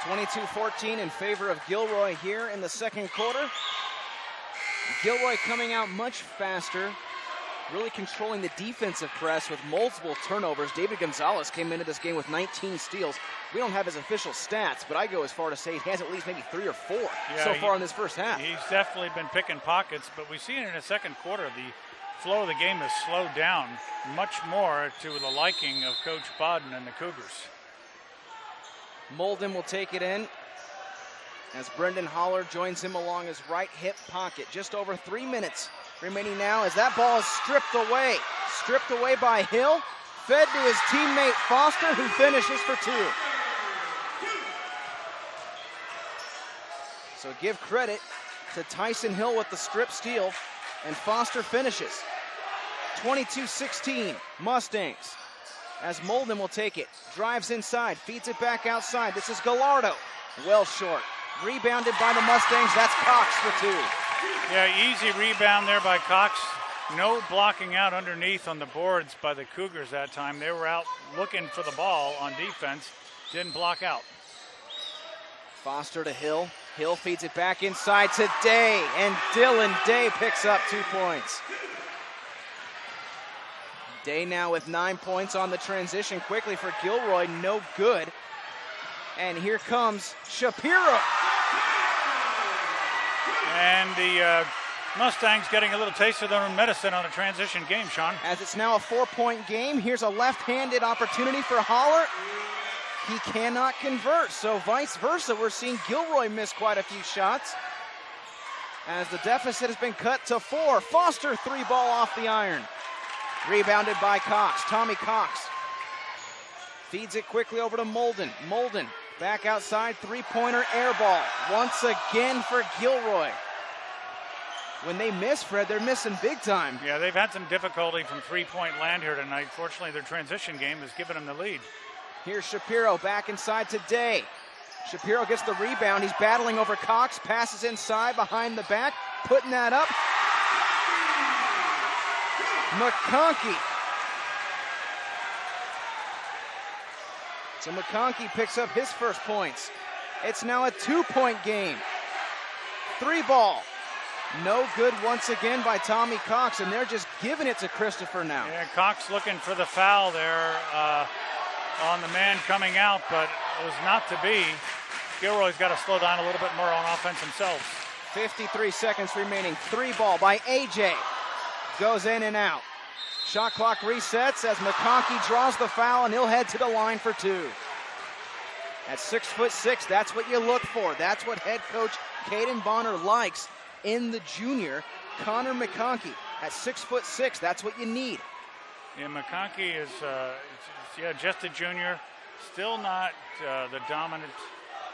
S1: 22-14 in favor of Gilroy here in the second quarter. Gilroy coming out much faster, really controlling the defensive press with multiple turnovers. David Gonzalez came into this game with 19 steals. We don't have his official stats, but I go as far to say he has at least maybe 3 or 4 so far in this first half.
S2: He's definitely been picking pockets, but we see it in the second quarter. The flow of the game has slowed down much more to the liking of Coach Bodden and the Cougars.
S1: Molden will take it in as Brendan Holler joins him along his right hip pocket. Just over 3 minutes remaining now as that ball is stripped away. Stripped away by Hill. Fed to his teammate Foster, who finishes for 2. So give credit to Tyson Hill with the strip steal, and Foster finishes. 22-16 Mustangs as Molden will take it. Drives inside, feeds it back outside. This is Gallardo. Well short. Rebounded by the Mustangs. That's Cox for 2.
S2: Yeah, easy rebound there by Cox. No blocking out underneath on the boards by the Cougars that time. They were out looking for the ball on defense. Didn't block out.
S1: Foster to Hill. Hill feeds it back inside to Day, and Dylan Day picks up 2 points. Day now with 9 points on the transition quickly for Gilroy. No good. And here comes Shapiro.
S2: And the Mustangs getting a little taste of their own medicine on a transition game, Sean.
S1: As it's now a 4-point game, here's a left-handed opportunity for Holler. He cannot convert, so vice versa. We're seeing Gilroy miss quite a few shots as the deficit has been cut to 4. Foster 3-ball off the iron. Rebounded by Cox. Tommy Cox feeds it quickly over to Molden. Molden back outside, 3-pointer air ball. Once again for Gilroy. When they miss, Fred, they're missing big time.
S2: Yeah, they've had some difficulty from 3-point land here tonight. Fortunately, their transition game has given them the lead.
S1: Here's Shapiro back inside to Day. Shapiro gets the rebound. He's battling over Cox. Passes inside behind the back. Putting that up. McConkey. So McConkey picks up his first points. It's now a 2-point game. 3-ball. No good once again by Tommy Cox, and they're just giving it to Christopher now.
S2: Yeah, Cox looking for the foul there on the man coming out, but it was not to be. Gilroy's got to slow down a little bit more on offense themselves.
S1: 53 seconds remaining. 3-ball by AJ. Goes in and out. Shot clock resets as McConkey draws the foul, and he'll head to the line for 2. At 6'6", that's what you look for. That's what head coach Caden Bonner likes in the junior, Connor McConkey. At 6'6", that's what you need.
S2: Yeah, McConkey is just a junior, still not the dominant,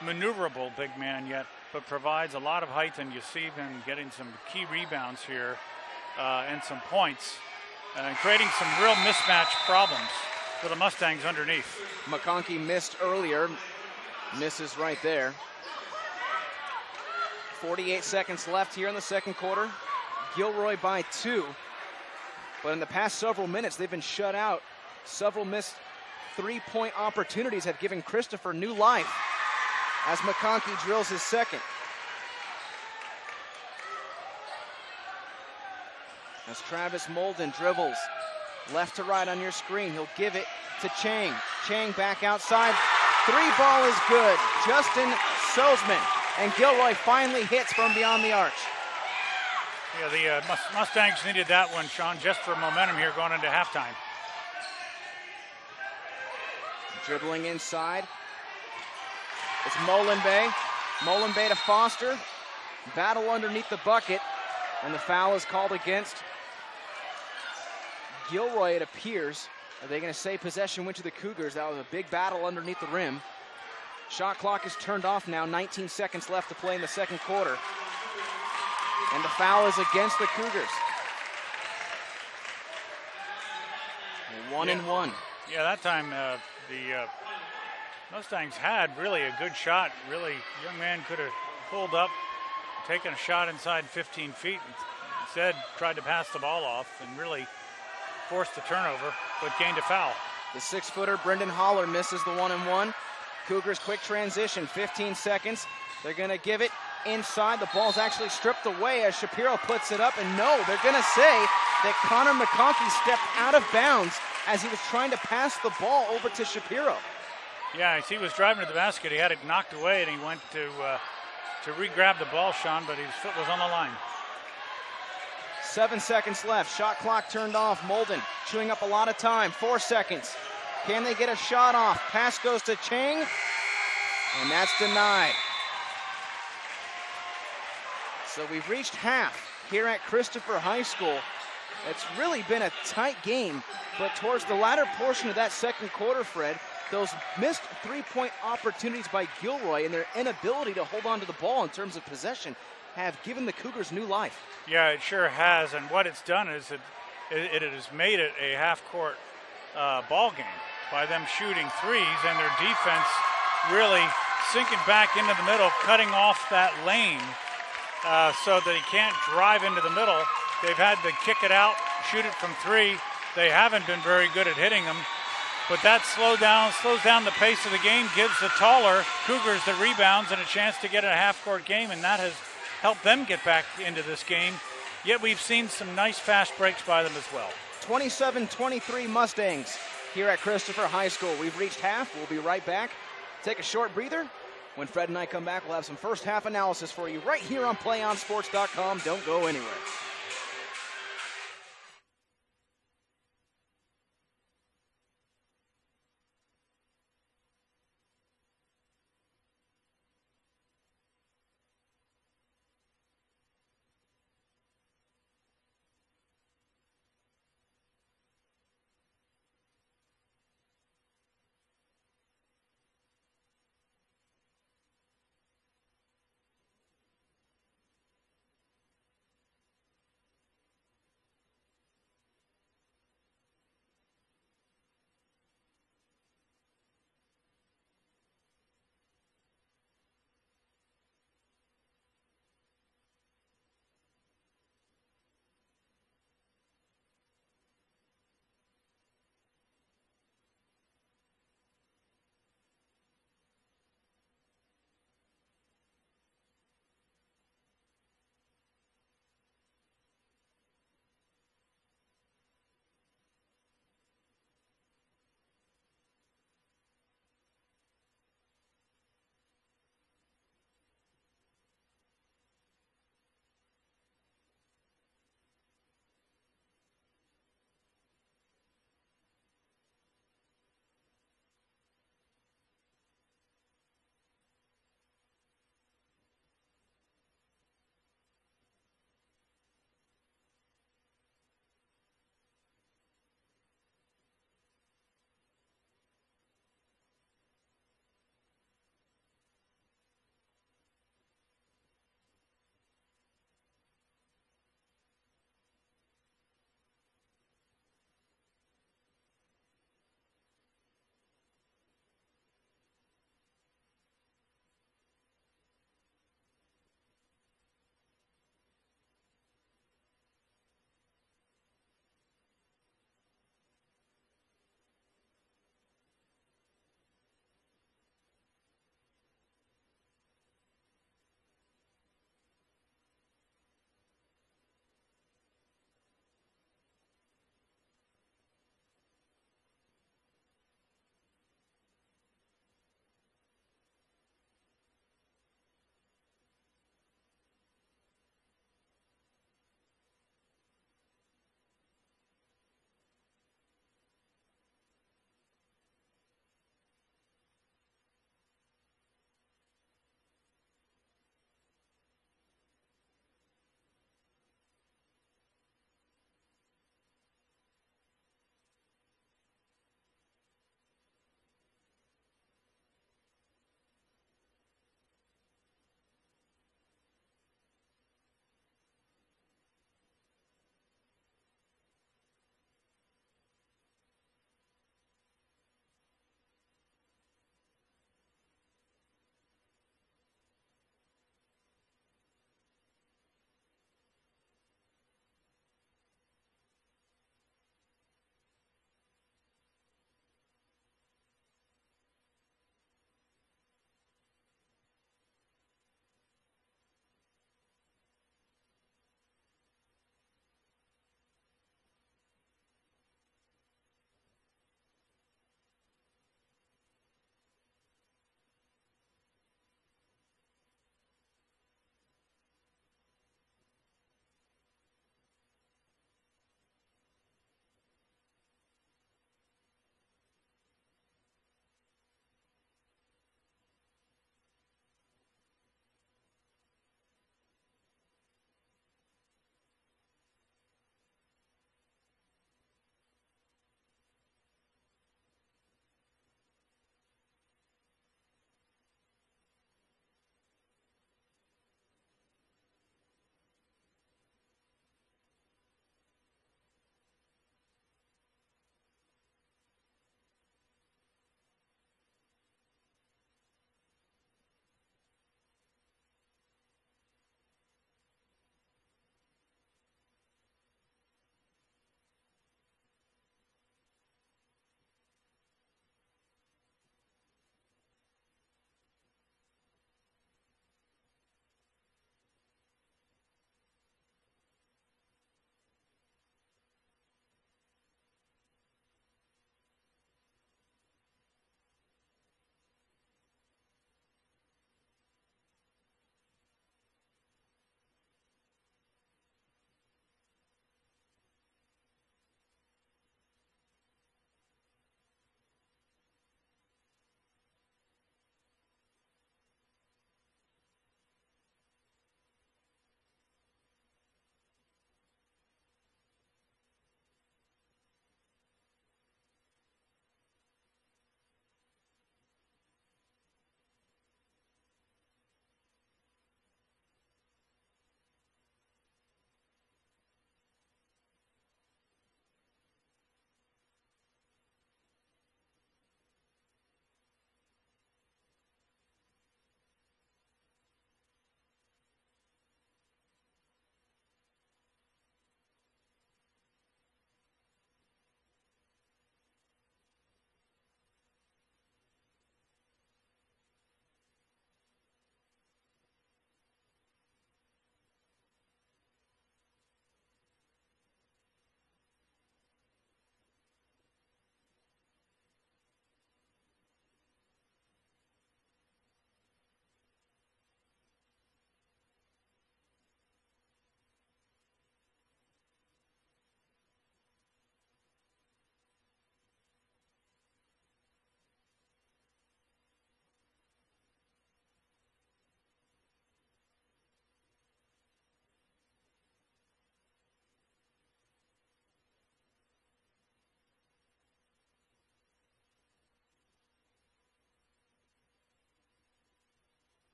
S2: maneuverable big man yet, but provides a lot of height, and you see him getting some key rebounds here and some points, and creating some real mismatch problems for the Mustangs underneath.
S1: McConkey missed earlier, misses right there. 48 seconds left here in the second quarter. Gilroy by 2. But in the past several minutes, they've been shut out. Several missed three-point opportunities have given Christopher new life as McConkey drills his second. As Travis Molden dribbles left to right on your screen, he'll give it to Chang. Chang back outside. Three ball is good. Justin Sozman. And Gilroy finally hits from beyond the arch.
S2: Yeah, the Mustangs needed that one, Sean, just for momentum here going into halftime.
S1: Dribbling inside. It's Molenbeek. Molenbeek to Foster. Battle underneath the bucket. And the foul is called against Gilroy, it appears. Are they going to say possession went to the Cougars? That was a big battle underneath the rim. Shot clock is turned off now. 19 seconds left to play in the second quarter. And the foul is against the Cougars. 1-1.
S2: Yeah, that time the Mustangs had really a good shot. Really, young man could have pulled up, taken a shot inside 15 feet. Instead, tried to pass the ball off and really forced the turnover, but gained a foul.
S1: The 6-footer, Brendan Holler, misses the 1-1. Cougars quick transition, 15 seconds. They're going to give it inside. The ball's actually stripped away as Shapiro puts it up. And no, they're going to say that Connor McConkey stepped out of bounds as he was trying to pass the ball over to Shapiro.
S2: Yeah, as he was driving to the basket, he had it knocked away, and he went to re-grab the ball, Sean, but his foot was on the line.
S1: 7 seconds left. Shot clock turned off. Molden chewing up a lot of time. 4 seconds. Can they get a shot off? Pass goes to Chang, and that's denied. So we've reached half here at Christopher High School. It's really been a tight game, but towards the latter portion of that second quarter, Fred, those missed three-point opportunities by Gilroy and their inability to hold on to the ball in terms of possession have given the Cougars new life.
S2: Yeah, it sure has, and what it's done is it has made it a half-court ball game by them shooting threes, and their defense really sinking back into the middle, cutting off that lane so that he can't drive into the middle. They've had to kick it out, shoot it from three. They haven't been very good at hitting them, but that slows down the pace of the game, gives the taller Cougars the rebounds and a chance to get a half-court game, and that has helped them get back into this game. Yet we've seen some nice fast breaks by them as well.
S1: 27-23 Mustangs here at Christopher High School. We've reached half. We'll be right back. Take a short breather. When Fred and I come back, we'll have some first half analysis for you right here on PlayOnSports.com. Don't go anywhere.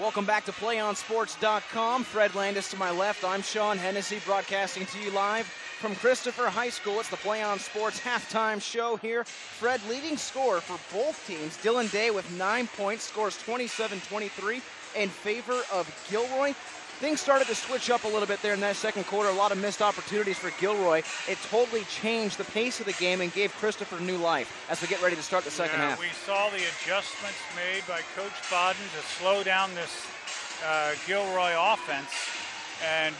S1: Welcome back to PlayOnSports.com. Fred Landis to my left. I'm Sean Hennessy, broadcasting to you live from Christopher High School. It's the Play On Sports halftime show here. Fred, leading scorer for both teams. Dylan Day with 9 points, scores 27-23 in favor of Gilroy. Things started to switch up a little bit there in that second quarter. A lot of missed opportunities for Gilroy. It totally changed the pace of the game and gave Christopher new life as we get ready to start the second half.
S2: We saw the adjustments made by Coach Bodden to slow down this Gilroy offense and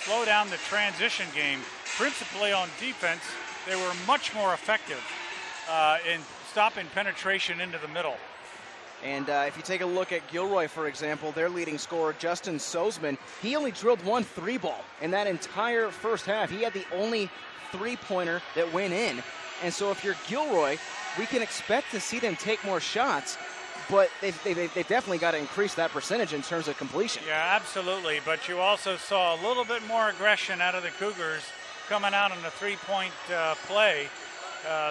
S2: slow down the transition game. Principally on defense, they were much more effective in stopping penetration into the middle.
S1: And if you take a look at Gilroy, for example, their leading scorer, Justin Sozman, he only drilled one three ball in that entire first half. He had the only three-pointer that went in. And so if you're Gilroy, we can expect to see them take more shots, but they've definitely got to increase that percentage in terms of completion.
S2: Yeah, absolutely. But you also saw a little bit more aggression out of the Cougars coming out in the three-point play.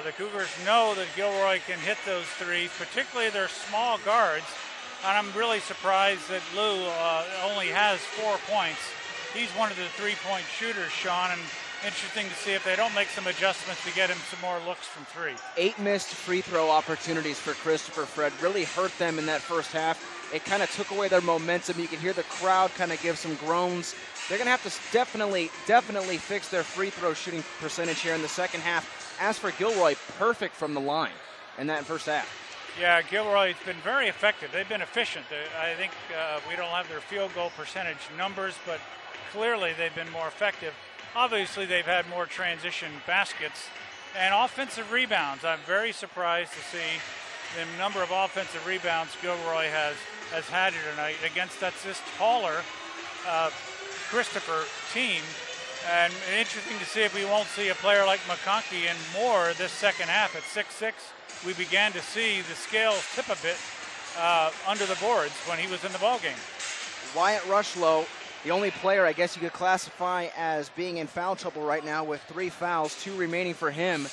S2: The Cougars know that Gilroy can hit those threes, particularly their small guards. And I'm really surprised that Lou only has 4 points. He's one of the three-point shooters, Sean, and interesting to see if they don't make some adjustments to get him some more looks from three.
S1: 8 missed free throw opportunities for Christopher, Fred. Really hurt them in that first half. It kind of took away their momentum. You can hear the crowd kind of give some groans. They're going to have to definitely fix their free throw shooting percentage here in the second half. As for Gilroy, perfect from the line in that first half.
S2: Yeah, Gilroy's been very effective. They've been efficient. I think we don't have their field goal percentage numbers, but clearly they've been more effective. Obviously, they've had more transition baskets and offensive rebounds. I'm very surprised to see the number of offensive rebounds Gilroy has had here tonight against this taller Christopher team. And interesting to see if we won't see a player like McConkey and more this second half. At 6'6", we began to see the scales tip a bit under the boards when he was in the ballgame.
S1: Wyatt Rushlow, the only player I guess you could classify as being in foul trouble right now with 3 fouls, 2 remaining for him.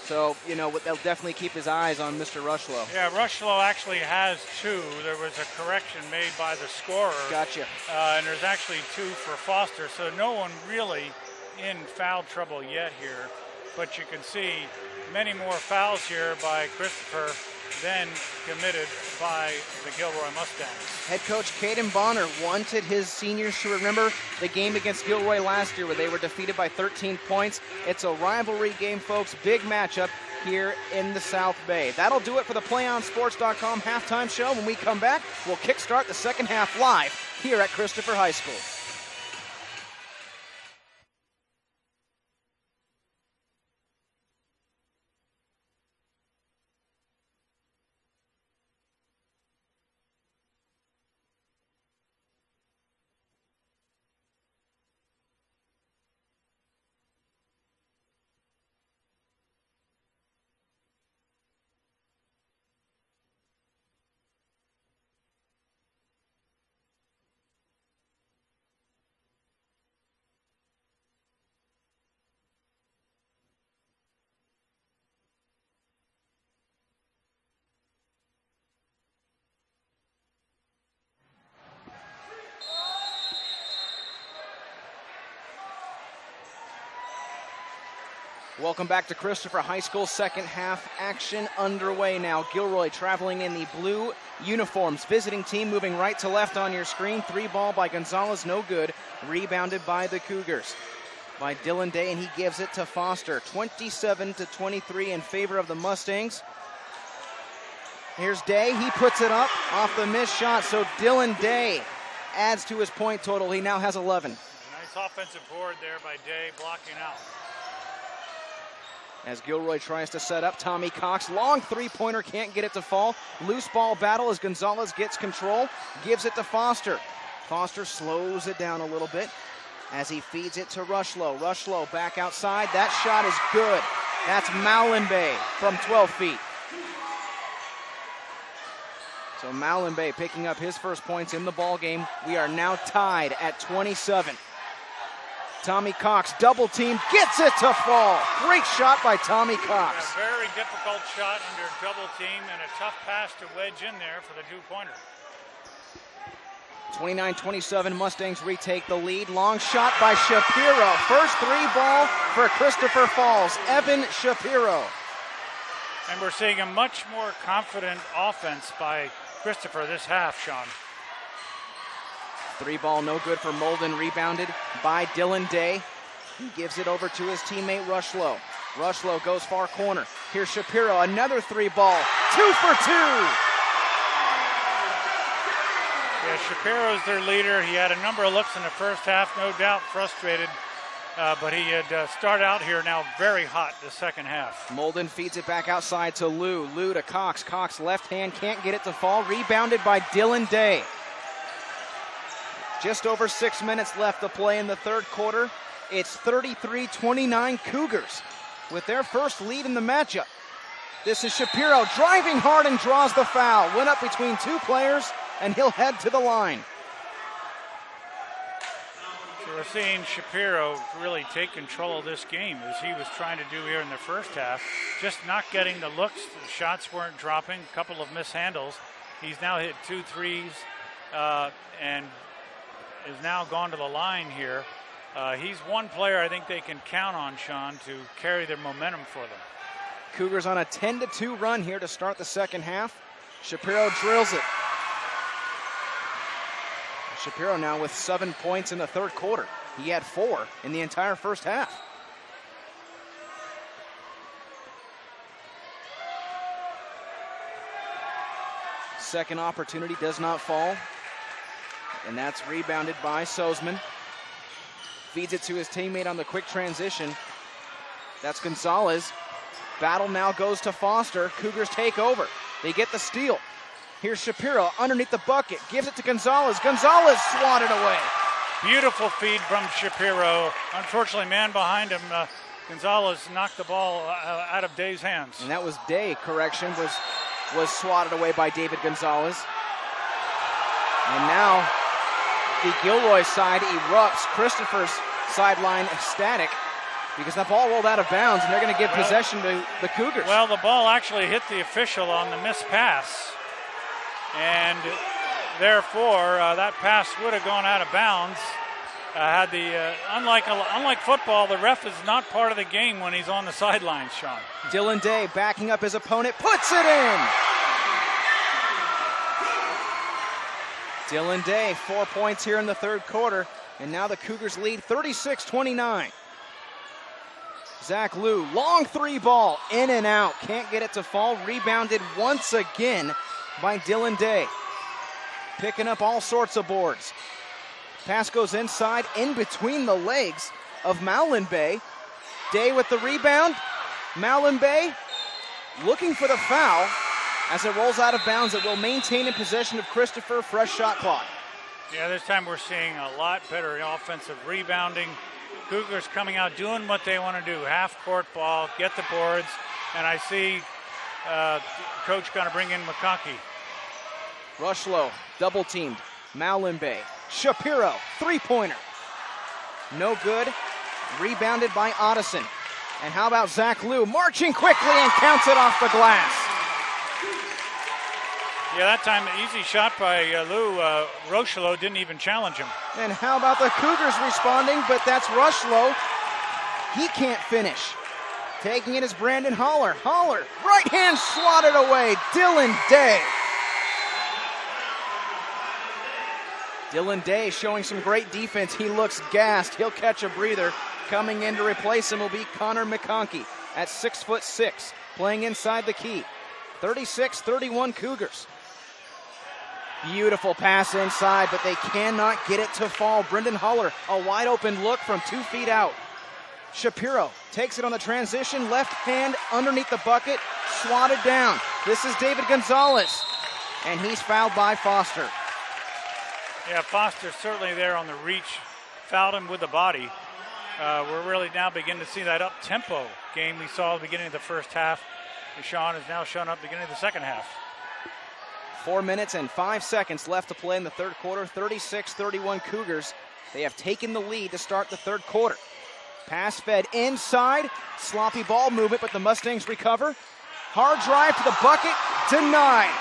S1: So, you know, they'll definitely keep his eyes on Mr. Rushlow.
S2: Yeah, Rushlow actually has 2. There was a correction made by the scorer.
S1: Gotcha.
S2: And there's actually 2 for Foster. So no one really in foul trouble yet here. But you can see many more fouls here by Christopher than committed by the Gilroy Mustangs.
S1: Head coach Caden Bonner wanted his seniors to remember the game against Gilroy last year where they were defeated by 13 points. It's a rivalry game, folks. Big matchup here in the South Bay. That'll do it for the PlayOnSports.com halftime show. When we come back, we'll kickstart the second half live here at Christopher High School. Welcome back to Christopher High School. Second half action underway now. Gilroy traveling in the blue uniforms. Visiting team moving right to left on your screen. 3 ball by Gonzalez, no good. Rebounded by the Cougars. By Dylan Day, and he gives it to Foster. 27-23 in favor of the Mustangs. Here's Day. He puts it up off the missed shot. So Dylan Day adds to his point total. He now has 11.
S2: Nice offensive board there by Day, blocking out.
S1: As Gilroy tries to set up, Tommy Cox, long three-pointer, can't get it to fall. Loose ball battle as Gonzalez gets control, gives it to Foster. Foster slows it down a little bit as he feeds it to Rushlow. Rushlow back outside, that shot is good. That's Malenbay from 12 feet. So Malenbay picking up his first points in the ball game. We are now tied at 27. Tommy Cox, double team, gets it to fall. Great shot by Tommy Cox.
S2: A very difficult shot under double team and a tough pass to wedge in there for the 2-pointer.
S1: 29-27, Mustangs retake the lead. Long shot by Shapiro. First three ball for Christopher Falls. Evan Shapiro.
S2: And we're seeing a much more confident offense by Christopher this half, Sean.
S1: Three ball no good for Molden. Rebounded by Dylan Day. He gives it over to his teammate Rushlow. Rushlow goes far corner. Here's Shapiro, another three ball. 2 for 2.
S2: Yeah, Shapiro's their leader. He had a number of looks in the first half, no doubt frustrated. But he had started out here now very hot the second half.
S1: Molden feeds it back outside to Lou. Lou to Cox. Cox left hand, can't get it to fall. Rebounded by Dylan Day. Just over 6 minutes left to play in the third quarter. It's 33-29 Cougars with their first lead in the matchup. This is Shapiro driving hard and draws the foul. Went up between two players, and he'll head to the line.
S2: So we're seeing Shapiro really take control of this game as he was trying to do here in the first half. Just not getting the looks. The shots weren't dropping. A couple of mishandles. He's now hit 2 threes and is now gone to the line here. He's one player I think they can count on, Sean, to carry their momentum for them.
S1: Cougars on a 10-2 run here to start the second half. Shapiro drills it. Shapiro now with 7 points in the third quarter. He had 4 in the entire first half. Second opportunity does not fall. And that's rebounded by Sozman. Feeds it to his teammate on the quick transition. That's Gonzalez. Battle now goes to Foster. Cougars take over. They get the steal. Here's Shapiro underneath the bucket. Gives it to Gonzalez. Gonzalez swatted away.
S2: Beautiful feed from Shapiro. Unfortunately, man behind him, Gonzalez knocked the ball out of Day's hands.
S1: And that was Day, correction, was swatted away by David Gonzalez. And now the Gilroy side erupts. Christopher's sideline ecstatic because that ball rolled out of bounds, and they're going to give possession to the Cougars.
S2: Well, the ball actually hit the official on the missed pass, and therefore that pass would have gone out of bounds. Unlike football, the ref is not part of the game when he's on the sidelines, Sean.
S1: Dylan Day backing up his opponent, puts it in. Dylan Day, 4 points here in the third quarter, and now the Cougars lead 36-29. Zach Liu, long three ball, in and out, can't get it to fall. Rebounded once again by Dylan Day. Picking up all sorts of boards. Pass goes inside, in between the legs of Malenbay. Day with the rebound. Malenbay looking for the foul. As it rolls out of bounds, it will maintain in possession of Christopher. Fresh shot clock.
S2: Yeah, this time we're seeing a lot better offensive rebounding. Cougars coming out doing what they want to do. Half-court ball, get the boards. And I see coach going to bring in McConkey.
S1: Rushlow, double-teamed. Malenbay. Shapiro, three-pointer. No good. Rebounded by Otteson. And how about Zach Liu marching quickly and counts it off the glass.
S2: Yeah, that time easy shot by Lou. Rochelo didn't even challenge him.
S1: And how about the Cougars responding? But that's Rushlow. He can't finish. Taking it is Brandon Holler. Holler, right hand swatted away. Dylan Day. Dylan Day showing some great defense. He looks gassed. He'll catch a breather. Coming in to replace him will be Connor McConkey at 6'6", playing inside the key. 36-31 Cougars. Beautiful pass inside, but they cannot get it to fall. Brendan Holler, a wide open look from 2 feet out. Shapiro takes it on the transition, left hand underneath the bucket, swatted down. This is David Gonzalez, and he's fouled by Foster.
S2: Yeah, Foster certainly there on the reach, fouled him with the body. We're really now beginning to see that up-tempo game we saw at the beginning of the first half. Sean has now shown up beginning of the second half.
S1: 4 minutes and 5 seconds left to play in the third quarter. 36-31 Cougars. They have taken the lead to start the third quarter. Pass fed inside. Sloppy ball movement, but the Mustangs recover. Hard drive to the bucket. Denied.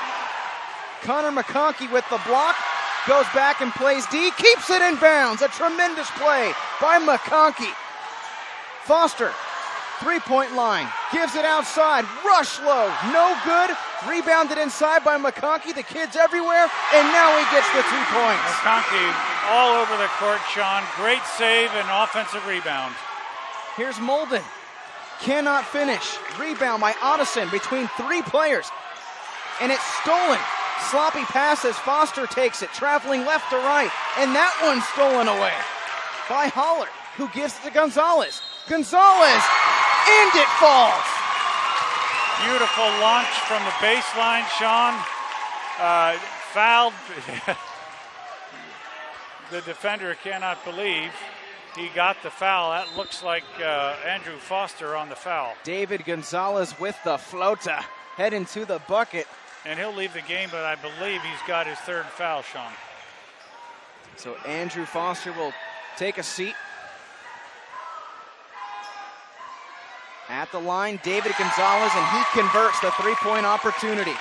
S1: Connor McConkey with the block. goes back and plays D, keeps it in bounds. A tremendous play by McConkey. Foster, three-point line, gives it outside, rush low, no good. Rebounded inside by McConkey, the kid's everywhere, and now he gets the 2 points.
S2: McConkey all over the court, Sean. Great save and offensive rebound.
S1: Here's Molden, cannot finish. Rebound by Otteson between 3 players, and it's stolen. Sloppy pass as Foster takes it, traveling left to right, and that one's stolen away by Holler, who gives it to Gonzalez. Gonzalez, and it falls.
S2: Beautiful launch from the baseline, Sean. Fouled. The defender cannot believe he got the foul. That looks like Andrew Foster on the foul.
S1: David Gonzalez with the flota, heading to the bucket.
S2: And he'll leave the game, but I believe he's got his 3rd foul, Sean.
S1: So Andrew Foster will take a seat. At the line, David Gonzalez, and he converts the 3-point opportunity.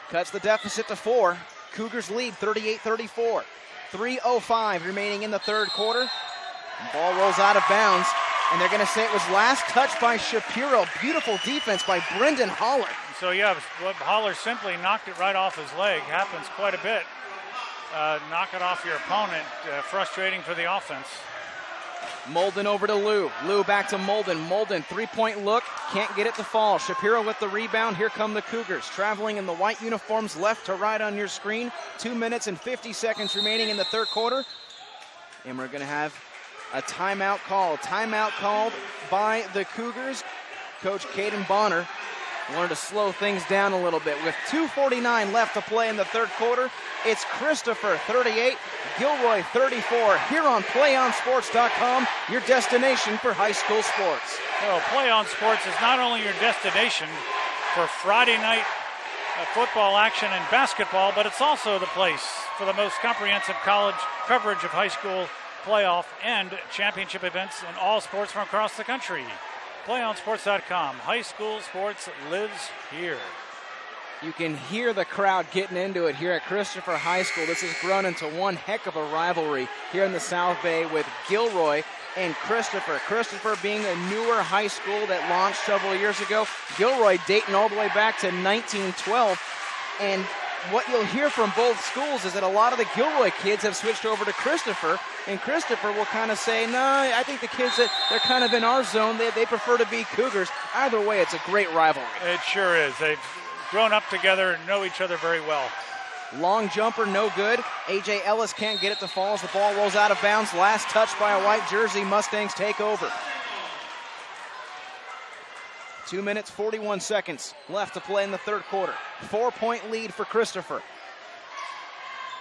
S1: Cuts the deficit to 4. Cougars lead 38-34. 3:05 remaining in the 3rd quarter. Ball rolls out of bounds, and they're going to say it was last touched by Shapiro. Beautiful defense by Brendan Holler.
S2: So, yeah, Holler simply knocked it right off his leg. Happens quite a bit. Knock it off your opponent. Frustrating for the offense.
S1: Molden over to Lou. Lou back to Molden. Molden, 3-point look. Can't get it to fall. Shapiro with the rebound. Here come the Cougars. Traveling in the white uniforms left to right on your screen. 2 minutes and 50 seconds remaining in the 3rd quarter. And we're going to have a timeout call. Timeout called by the Cougars. Coach Caden Bonner wanted to slow things down a little bit. With 2:49 left to play in the 3rd quarter, it's Christopher 38, Gilroy 34, here on PlayOnSports.com, your destination for high school sports.
S2: Well, Play On Sports is not only your destination for Friday night football action and basketball, but it's also the place for the most comprehensive college coverage of high school playoff and championship events in all sports from across the country. PlayOnSports.com. High school sports lives here.
S1: You can hear the crowd getting into it here at Christopher High School. This has grown into one heck of a rivalry here in the South Bay with Gilroy and Christopher. Christopher being a newer high school that launched several years ago. Gilroy dating all the way back to 1912. And what you'll hear from both schools is that a lot of the Gilroy kids have switched over to Christopher, and Christopher will kind of say, no, I think the kids, they're kind of in our zone. They prefer to be Cougars. Either way, it's a great rivalry.
S2: It sure is. They've grown up together and know each other very well.
S1: Long jumper, no good. A.J. Ellis can't get it to fall as the ball rolls out of bounds. Last touch by a white jersey. Mustangs take over. 2 minutes, 41 seconds left to play in the 3rd quarter. 4-point lead for Christopher.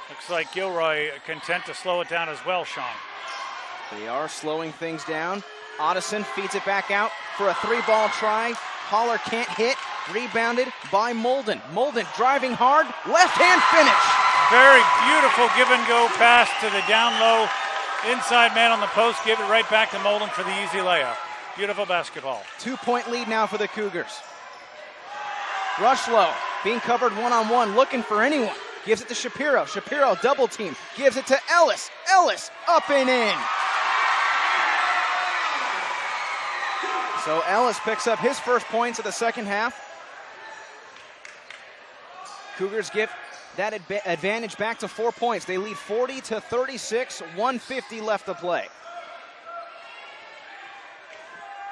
S2: Looks like Gilroy content to slow it down as well, Sean.
S1: They are slowing things down. Otteson feeds it back out for a 3-ball try. Holler can't hit. Rebounded by Molden. Molden driving hard. Left-hand finish.
S2: Very beautiful give-and-go pass to the down-low inside man on the post. Give it right back to Molden for the easy layup. Beautiful basketball.
S1: 2-point lead now for the Cougars. Rushlow being covered one-on-one, looking for anyone. Gives it to Shapiro. Shapiro double team. Gives it to Ellis. Ellis up and in. So Ellis picks up his first points of the 2nd half. Cougars give that advantage back to 4 points. They lead 40-36, 1:50 left to play.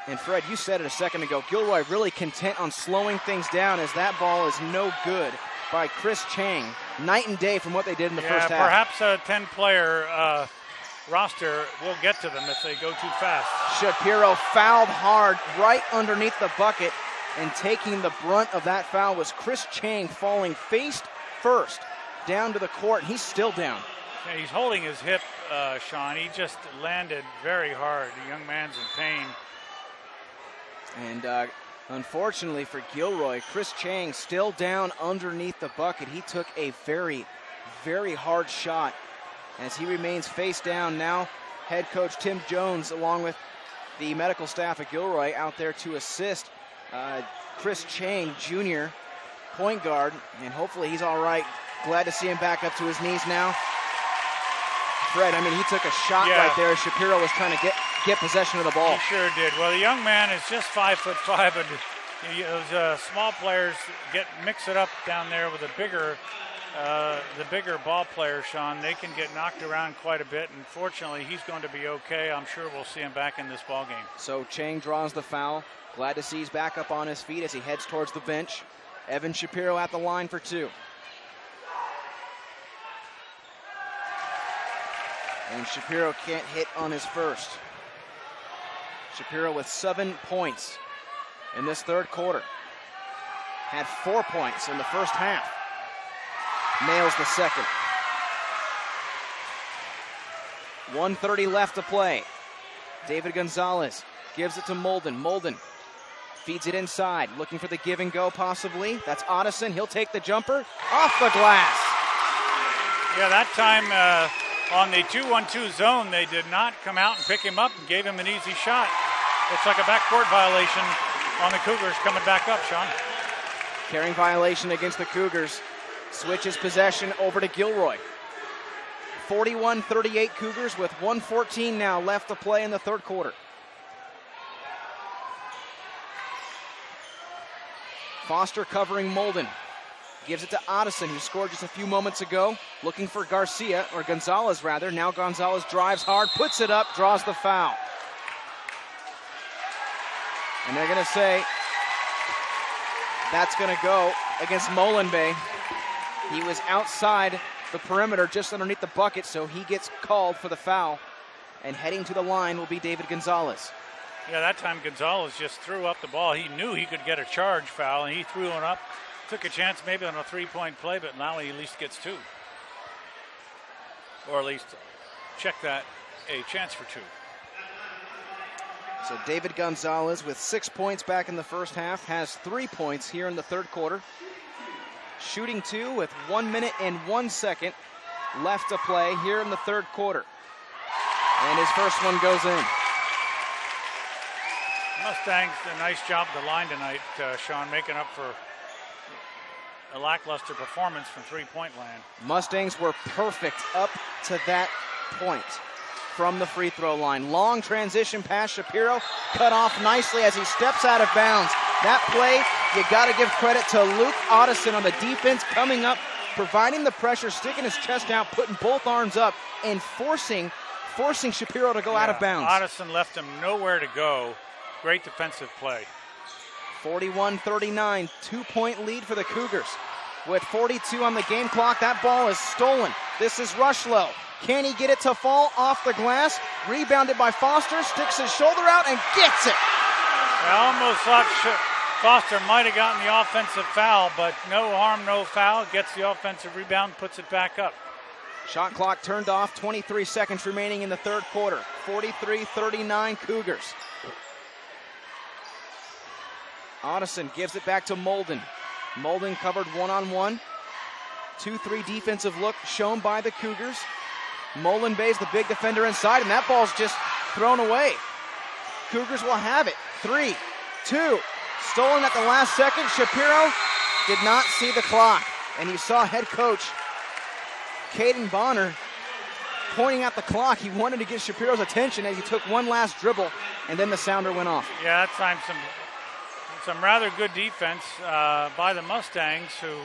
S1: And Fred, you said it a second ago, Gilroy really content on slowing things down as that ball is no good by Chris Chang. Night and day from what they did in the first half.
S2: Perhaps a 10-player roster will get to them if they go too fast.
S1: Shapiro fouled hard right underneath the bucket, and taking the brunt of that foul was Chris Chang, falling face first down to the court. He's still down.
S2: Yeah, he's holding his hip, Sean. He just landed very hard. The young man's in pain.
S1: And unfortunately for Gilroy, Chris Chang still down underneath the bucket. He took a very, very hard shot as he remains face down. Now head coach Tim Jones, along with the medical staff at Gilroy, out there to assist Chris Chang Jr. point guard, and hopefully he's all right. Glad to see him back up to his knees now. Fred, I mean, he took a shot right there as Shapiro was trying to get possession of the ball.
S2: He sure did. Well, the young man is just 5'5", and those small players mix it up down there with the bigger ball players, Sean. They can get knocked around quite a bit, and fortunately, he's going to be okay. I'm sure we'll see him back in this ball game.
S1: So Chang draws the foul. Glad to see he's back up on his feet as he heads towards the bench. Evan Shapiro at the line for 2. And Shapiro can't hit on his first. Shapiro with 7 points in this third quarter. Had 4 points in the first half. Nails the second. 1:30 left to play. David Gonzalez gives it to Molden. Molden feeds it inside, looking for the give and go possibly. That's Otteson. He'll take the jumper off the glass.
S2: Yeah, that time on the 2-1-2 zone, they did not come out and pick him up and gave him an easy shot. Looks like a backcourt violation on the Cougars coming back up, Sean.
S1: Carrying violation against the Cougars. Switches possession over to Gilroy. 41-38 Cougars with 1:14 now left to play in the third quarter. Foster covering Molden. Gives it to Otteson, who scored just a few moments ago. Looking for Garcia, or Gonzalez rather. Now Gonzalez drives hard, puts it up, draws the foul. And they're going to say that's going to go against Molenbeek. He was outside the perimeter, just underneath the bucket, so he gets called for the foul. And heading to the line will be David Gonzalez.
S2: Yeah, that time Gonzalez just threw up the ball. He knew he could get a charge foul, and he threw it up. Took a chance maybe on a three-point play, but now he at least gets 2. Or at least check that, a chance for 2.
S1: So David Gonzalez with 6 points back in the first half, has 3 points here in the third quarter. Shooting 2 with 1 minute and 1 second left to play here in the third quarter. And his first one goes in.
S2: Mustangs did a nice job at the line tonight, Sean, making up for a lackluster performance from three-point land.
S1: Mustangs were perfect up to that point from the free throw line. Long transition pass, Shapiro cut off nicely as he steps out of bounds. That play, you got to give credit to Luke Otteson on the defense, coming up, providing the pressure, sticking his chest out, putting both arms up, and forcing Shapiro to go out of bounds.
S2: Otteson left him nowhere to go. Great defensive play.
S1: 41-39, 2-point lead for the Cougars. With 42 on the game clock, that ball is stolen. This is Rushlow. Can he get it to fall off the glass? Rebounded by Foster, sticks his shoulder out and gets it.
S2: I almost thought Foster might have gotten the offensive foul, but no harm, no foul. Gets the offensive rebound, puts it back up.
S1: Shot clock turned off, 23 seconds remaining in the third quarter. 43-39 Cougars. Otteson gives it back to Molden. Molden covered one-on-one. 2-3 defensive look shown by the Cougars. Molenbeek's the big defender inside, and that ball's just thrown away. Cougars will have it. 3-2. Stolen at the last second. Shapiro did not see the clock, and you saw head coach Caden Bonner pointing at the clock. He wanted to get Shapiro's attention as he took one last dribble, and then the sounder went off.
S2: Yeah, that time some rather good defense by the Mustangs, who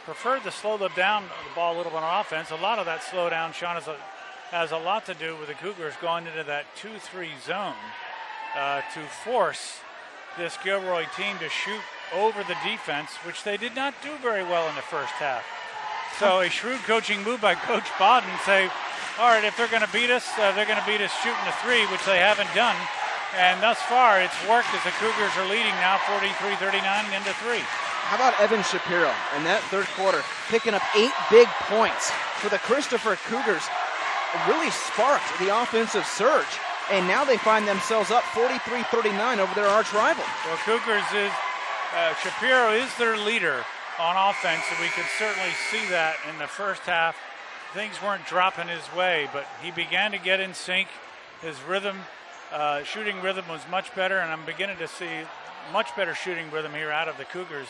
S2: preferred to slow them down the ball a little bit on offense. A lot of that slowdown, Sean, has a lot to do with the Cougars going into that 2-3 zone to force this Gilroy team to shoot over the defense, which they did not do very well in the first half. So a shrewd coaching move by Coach Bodden, say, all right, if they're going to beat us, they're going to beat us shooting a 3, which they haven't done. And thus far, it's worked as the Cougars are leading now 43-39 into 3.
S1: How about Evan Shapiro in that third quarter, picking up 8 big points for the Christopher Cougars? It really sparked the offensive surge, and now they find themselves up 43-39 over their arch rival.
S2: Well, Shapiro is their leader on offense, and we could certainly see that in the first half. Things weren't dropping his way, but he began to get in sync. His rhythm, shooting rhythm was much better, and I'm beginning to see much better shooting rhythm here out of the Cougars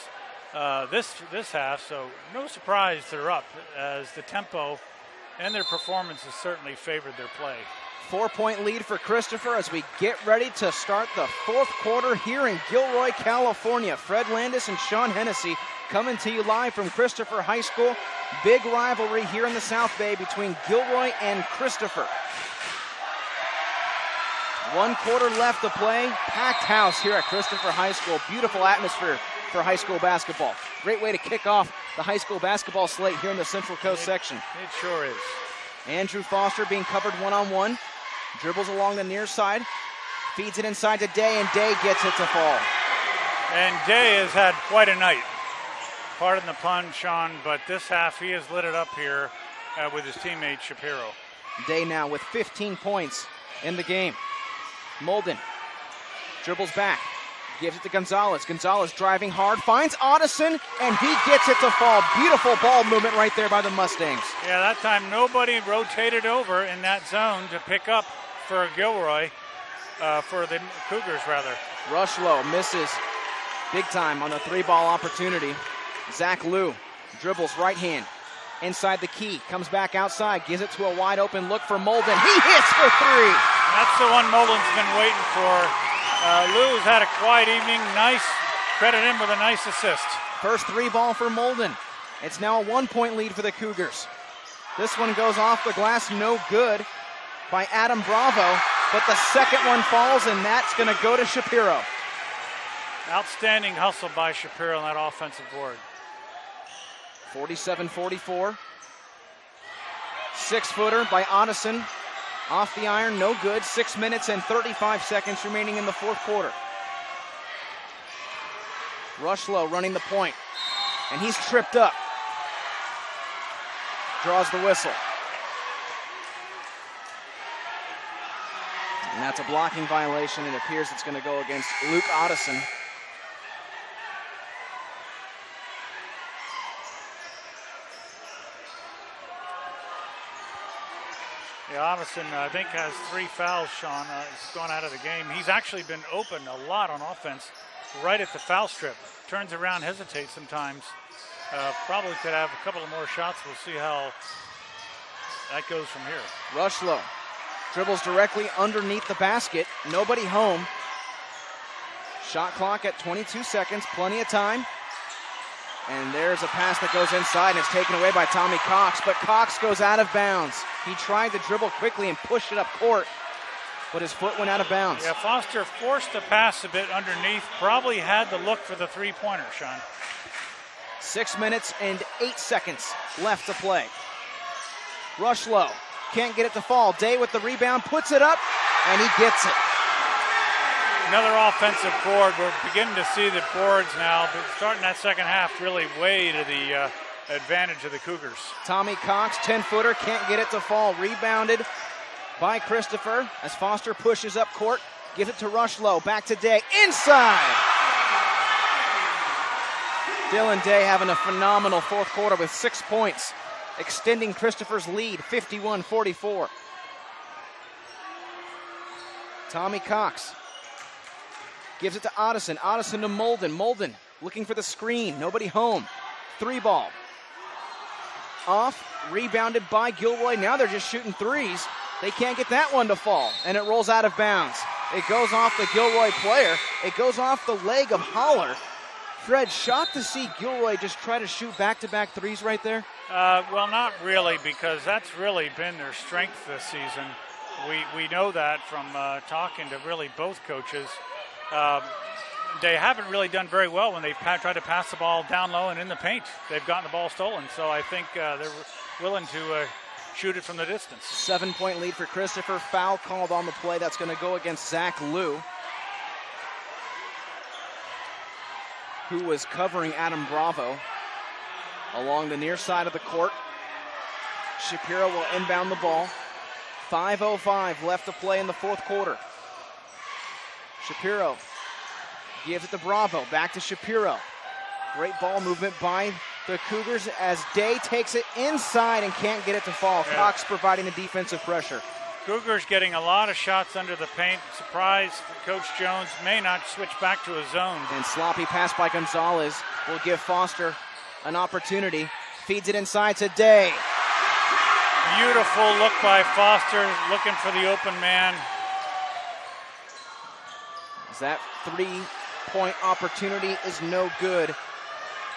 S2: this half, so no surprise they're up, as the tempo and their performance has certainly favored their play.
S1: 4-point lead for Christopher as we get ready to start the fourth quarter here in Gilroy, California. Fred Landis and Sean Hennessy coming to you live from Christopher High School. Big rivalry here in the South Bay between Gilroy and Christopher. 1 quarter left to play. Packed house here at Christopher High School. Beautiful atmosphere for high school basketball. Great way to kick off the high school basketball slate here in the Central Coast section.
S2: It sure is.
S1: Andrew Foster being covered one-on-one. Dribbles along the near side. Feeds it inside to Day, and Day gets it to fall.
S2: And Day has had quite a night. Pardon the pun, Sean, but this half he has lit it up here with his teammate Shapiro.
S1: Day now with 15 points in the game. Molden dribbles back. Gives it to Gonzalez. Gonzalez driving hard, finds Otteson, and he gets it to fall. Beautiful ball movement right there by the Mustangs.
S2: Yeah, that time nobody rotated over in that zone to pick up for Gilroy, for the Cougars rather.
S1: Rushlow misses big time on the 3-ball opportunity. Zach Liu dribbles right hand inside the key, comes back outside, gives it to a wide open look for Molden. He hits for 3.
S2: That's the one Molden's been waiting for. Lou has had a quiet evening. Nice. Credit him with a nice assist.
S1: First 3-ball for Molden. It's now a 1-point lead for the Cougars. This one goes off the glass, no good by Adam Bravo, but the second one falls, and that's going to go to Shapiro.
S2: Outstanding hustle by Shapiro on that offensive board.
S1: 47-44. 6-footer by Otteson. Off the iron, no good. 6 minutes and 35 seconds remaining in the fourth quarter. Rushlow running the point, and he's tripped up. Draws the whistle. And that's a blocking violation. It appears it's going to go against Luke Otteson.
S2: Yeah, Otteson, I think, has 3 fouls, Sean. He's gone out of the game. He's actually been open a lot on offense right at the foul strip. Turns around, hesitates sometimes. Probably could have a couple of more shots. We'll see how that goes from here.
S1: Rushlow dribbles directly underneath the basket. Nobody home. Shot clock at 22 seconds. Plenty of time. And there's a pass that goes inside, and it's taken away by Tommy Cox, but Cox goes out of bounds. He tried to dribble quickly and push it up court, but his foot went out of bounds.
S2: Yeah, Foster forced the pass a bit underneath, probably had the look for the 3-pointer, Sean.
S1: 6 minutes and 8 seconds left to play. Rushlow can't get it to fall. Day with the rebound, puts it up, and he gets it.
S2: Another offensive board. We're beginning to see the boards now, but starting that second half really way to the advantage of the Cougars.
S1: Tommy Cox, 10-footer, can't get it to fall. Rebounded by Christopher as Foster pushes up court. Gives it to Rushlow, back to Day, inside! Dylan Day having a phenomenal fourth quarter with 6 points, extending Christopher's lead, 51-44. Tommy Cox gives it to Otteson. Otteson to Molden. Molden looking for the screen. Nobody home. 3-ball. Off. Rebounded by Gilroy. Now they're just shooting threes. They can't get that one to fall. And it rolls out of bounds. It goes off the Gilroy player. It goes off the leg of Holler. Fred, shocked to see Gilroy just try to shoot back-to-back threes right there?
S2: Well, not really, because that's really been their strength this season. We know that from talking to really both coaches. They haven't really done very well when they've tried to pass the ball down low and in the paint. They've gotten the ball stolen, so I think they're willing to shoot it from the distance.
S1: 7-point lead for Christopher. Foul called on the play. That's going to go against Zach Liu, who was covering Adam Bravo along the near side of the court. Shapiro will inbound the ball. 5:05 left to play in the fourth quarter. Shapiro gives it to Bravo. Back to Shapiro. Great ball movement by the Cougars as Day takes it inside and can't get it to fall.
S2: Yeah.
S1: Cox providing the defensive pressure.
S2: Cougars getting a lot of shots under the paint. Surprise, Coach Jones may not switch back to his zone.
S1: And sloppy pass by Gonzalez will give Foster an opportunity. Feeds it inside to Day.
S2: Beautiful look by Foster, looking for the open man.
S1: That 3-point opportunity is no good.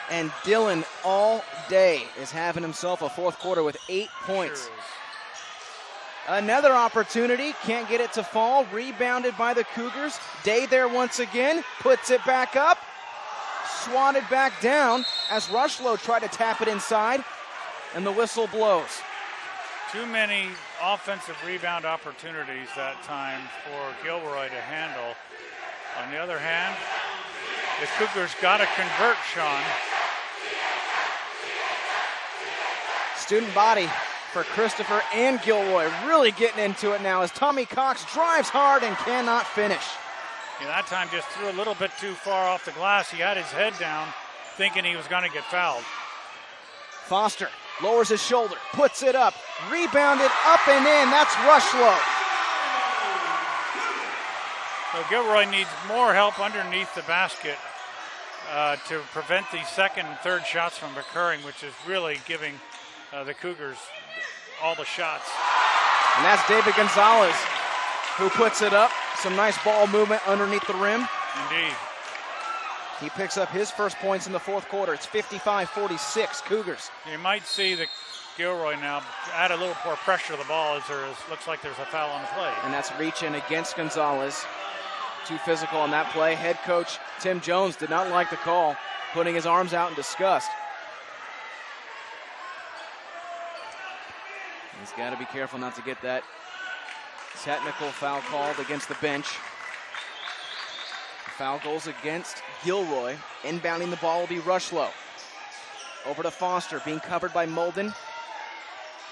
S1: And Dylan all day is having himself a fourth quarter with 8 points.
S2: Sure.
S1: Another opportunity, can't get it to fall. Rebounded by the Cougars. Day there once again, puts it back up. Swatted back down as Rushlow tried to tap it inside, and the whistle blows.
S2: Too many offensive rebound opportunities that time for Gilroy to handle. On the other hand, the Cougars got to convert, Sean.
S1: Student body for Christopher and Gilroy really getting into it now as Tommy Cox drives hard and cannot finish.
S2: Yeah, that time just threw a little bit too far off the glass. He had his head down thinking he was going to get fouled.
S1: Foster lowers his shoulder, puts it up, rebounded up and in. That's Rushlow.
S2: So Gilroy needs more help underneath the basket to prevent these second and third shots from occurring, which is really giving the Cougars all the shots.
S1: And that's David Gonzalez who puts it up. Some nice ball movement underneath the rim.
S2: Indeed.
S1: He picks up his first points in the fourth quarter. It's 55-46 Cougars.
S2: You might see the Gilroy now add a little more pressure to the ball as looks like there's a foul on the play.
S1: And that's reaching against Gonzalez. Too physical on that play. Head coach Tim Jones did not like the call, putting his arms out in disgust. He's got to be careful not to get that technical foul called against the bench. The foul goes against Gilroy. Inbounding the ball will be Rushlow. Over to Foster, being covered by Molden.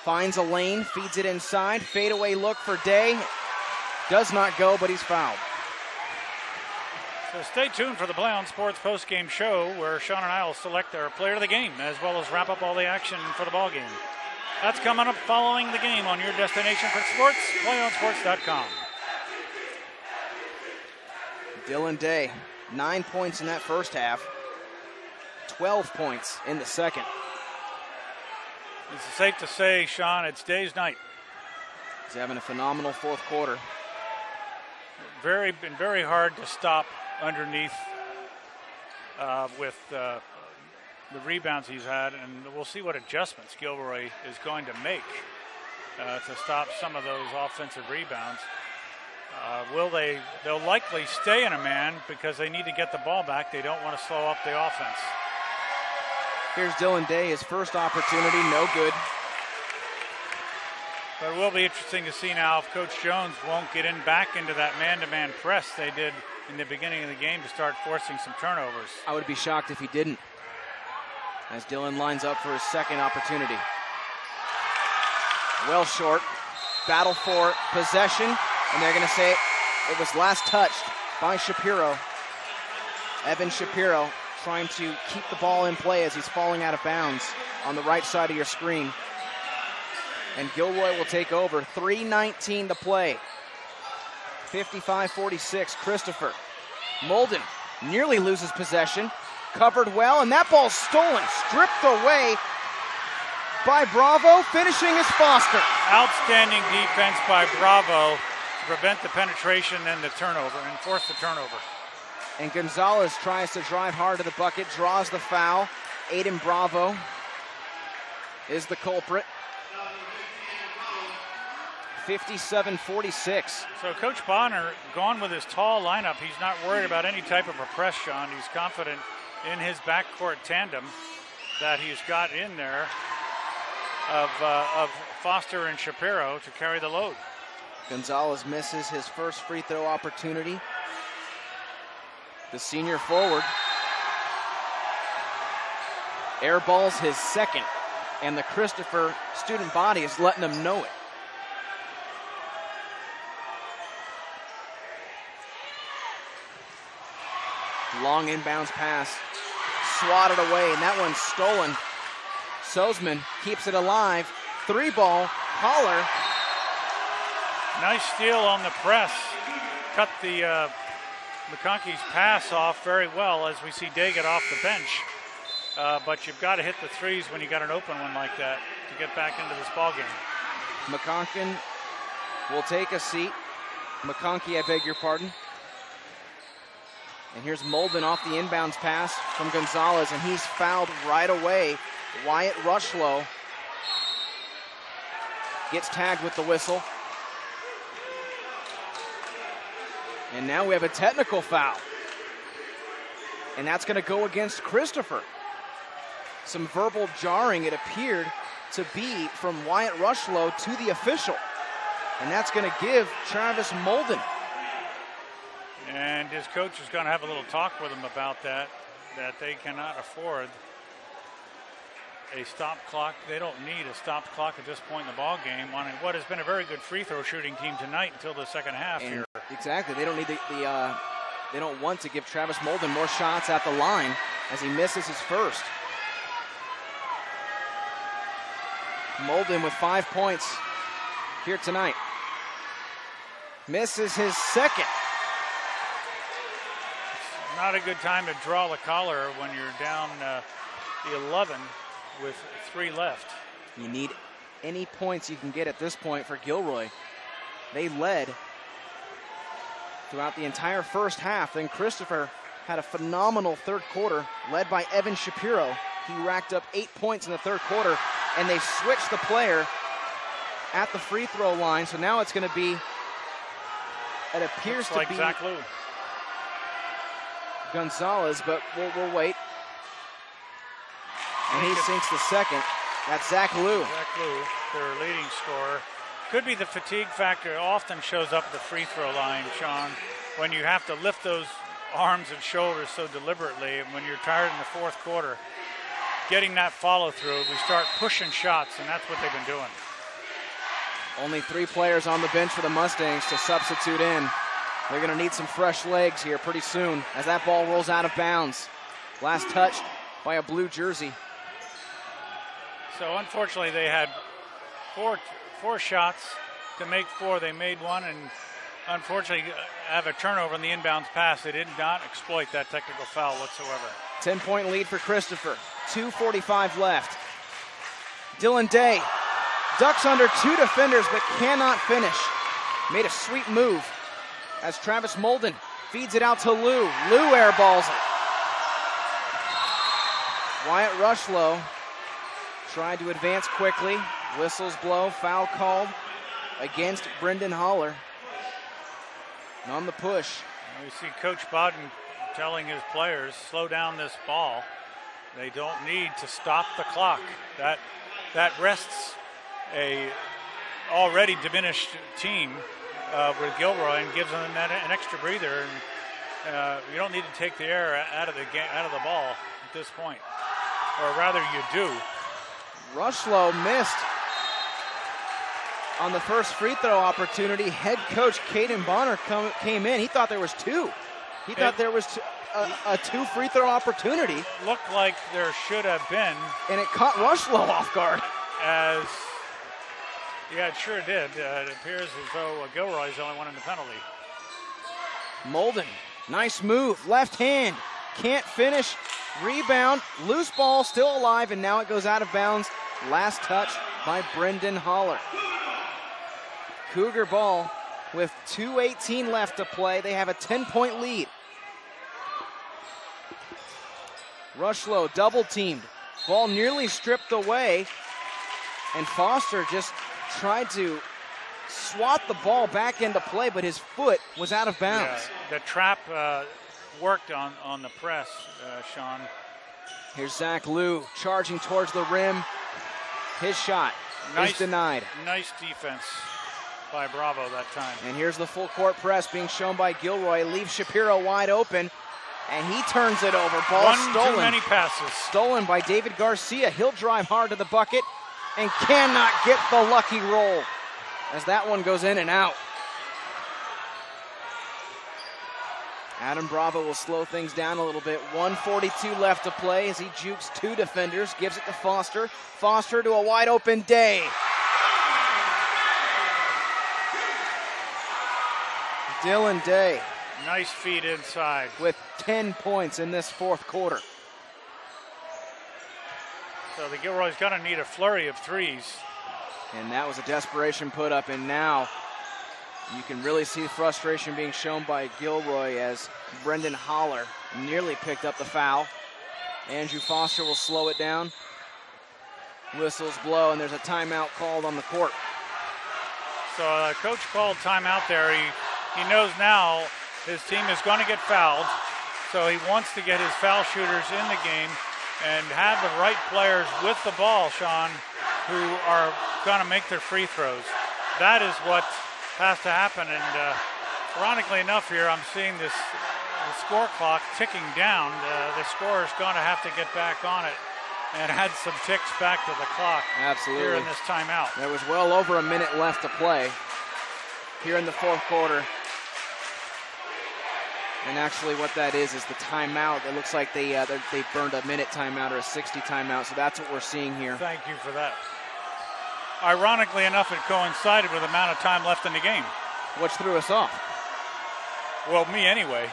S1: Finds a lane, feeds it inside. Fadeaway look for Day. Does not go, but he's fouled.
S2: So stay tuned for the Play On Sports postgame show where Sean and I will select our player of the game as well as wrap up all the action for the ball game. That's coming up following the game on your destination for sports, playonsports.com.
S1: Dylan Day, 9 points in that first half, 12 points in the second.
S2: It's safe to say, Sean, it's Day's night.
S1: He's having a phenomenal fourth quarter.
S2: Been very hard to stop underneath with the rebounds he's had, and we'll see what adjustments Gilroy is going to make to stop some of those offensive rebounds. They'll likely stay in a man because they need to get the ball back. They don't want to slow up the offense.
S1: Here's Dylan Day, his first opportunity, no good.
S2: But it will be interesting to see now if Coach Jones won't get back into that man-to-man press they did in the beginning of the game to start forcing some turnovers.
S1: I would be shocked if he didn't, as Dylan lines up for his second opportunity. Well short, battle for possession, and they're going to say it was last touched by Shapiro. Evan Shapiro trying to keep the ball in play as he's falling out of bounds on the right side of your screen. And Gilroy will take over. 3:19 to play. 55-46, Christopher. Molden nearly loses possession. Covered well, and that ball's stolen. Stripped away by Bravo. Finishing is Foster.
S2: Outstanding defense by Bravo to prevent the penetration and the turnover and force the turnover.
S1: And Gonzalez tries to drive hard to the bucket, draws the foul. Aiden Bravo is the culprit. 57-46.
S2: So Coach Bonner gone with his tall lineup. He's not worried about any type of a press, Sean. He's confident in his backcourt tandem that he's got in there of Foster and Shapiro to carry the load.
S1: Gonzalez misses his first free throw opportunity. The senior forward airballs his second, and the Christopher student body is letting them know it. Long inbounds pass, swatted away, and that one's stolen. Sozman keeps it alive. Three ball, Holler
S2: Nice steal on the press. Cut the McConkey's pass off very well as we see Daggett off the bench. But you've got to hit the threes when you got an open one like that to get back into this ball game.
S1: McConkey will take a seat. McConkey, I beg your pardon. And here's Molden off the inbounds pass from Gonzalez, and he's fouled right away. Wyatt Rushlow gets tagged with the whistle. And now we have a technical foul. And that's going to go against Christopher. Some verbal jarring, it appeared to be from Wyatt Rushlow to the official. And that's going to give Travis Molden.
S2: And his coach is going to have a little talk with him about that they cannot afford a stop clock. They don't need a stop clock at this point in the ball game on what has been a very good free throw shooting team tonight until the second half here.
S1: Exactly. They don't need they don't want to give Travis Molden more shots at the line as he misses his first. Molden with 5 points here tonight. Misses his second.
S2: It's not a good time to draw the collar when you're down 11 with 3 left.
S1: You need any points you can get at this point for Gilroy. They led throughout the entire first half. Then Christopher had a phenomenal third quarter, led by Evan Shapiro. He racked up 8 points in the third quarter, and they switched the player at the free throw line. So now it's going to be, it appears to be
S2: Zach Lou.
S1: Gonzalez, but we'll wait. And he sinks the second. That's Zach Lou.
S2: Zach Lou, their leading scorer. Could be the fatigue factor. It often shows up at the free throw line, Sean, when you have to lift those arms and shoulders so deliberately. And when you're tired in the fourth quarter, getting that follow through, we start pushing shots, and that's what they've been doing.
S1: Only 3 players on the bench for the Mustangs to substitute in. They're going to need some fresh legs here pretty soon as that ball rolls out of bounds. Last touched by a blue jersey.
S2: So unfortunately, they had four shots to make 4. They made 1, and unfortunately have a turnover in the inbounds pass. They did not exploit that technical foul whatsoever.
S1: 10-point lead for Christopher. 2:45 left. Dylan Day ducks under 2 defenders but cannot finish. Made a sweet move as Travis Molden feeds it out to Lou. Lou airballs it. Wyatt Rushlow tried to advance quickly. Whistles blow, foul called against Brendan Holler. And on the push.
S2: We see Coach Bowden telling his players, slow down this ball. They don't need to stop the clock. That rests a already diminished team with Gilroy and gives them an extra breather. And you don't need to take the air out of the ball at this point, or rather you do.
S1: Rushlow missed on the first free throw opportunity. Head coach Caden Bonner came in. He thought there was 2. He thought there was a 2 free throw opportunity.
S2: Looked like there should have been.
S1: And it caught Rushlow off guard.
S2: Yeah, it sure did. It appears as though Gilroy's the only one in the penalty.
S1: Molden, nice move, left hand, can't finish. Rebound, loose ball, still alive, and now it goes out of bounds. Last touch by Brendan Holler. Cougar ball with 2:18 left to play. They have a 10-point lead. Rushlow double teamed. Ball nearly stripped away. And Foster just tried to swat the ball back into play, but his foot was out of bounds.
S2: Yeah, the trap worked on the press, Sean.
S1: Here's Zach Lou charging towards the rim. His shot is denied.
S2: Nice defense by Bravo that time.
S1: And here's the full court press being shown by Gilroy. Leaves Shapiro wide open, and he turns it over. Ball stolen.
S2: Too many passes.
S1: Stolen by David Garcia. He'll drive hard to the bucket and cannot get the lucky roll as that one goes in and out. Adam Bravo will slow things down a little bit. 1:42 left to play as he jukes 2 defenders, gives it to Foster. Foster to a wide open Day. Dylan Day.
S2: Nice feed inside.
S1: With 10 points in this fourth quarter.
S2: So the Gilroy's going to need a flurry of threes.
S1: And that was a desperation put up, and now you can really see frustration being shown by Gilroy as Brendan Holler nearly picked up the foul. Andrew Foster will slow it down. Whistles blow, and there's a timeout called on the court.
S2: So coach called timeout there. He knows now his team is going to get fouled, so he wants to get his foul shooters in the game and have the right players with the ball, Sean, who are going to make their free throws. That is what has to happen, and ironically enough here, I'm seeing the score clock ticking down. The scorer is going to have to get back on it and add some ticks back to the clock.
S1: Absolutely.
S2: Here in this timeout.
S1: There was well over a minute left to play here in the fourth quarter. And actually what that is the timeout. It looks like they burned a minute timeout or a 60 timeout, so that's what we're seeing here.
S2: Thank you for that. Ironically enough, it coincided with the amount of time left in the game.
S1: Which threw us off.
S2: Well, me anyway.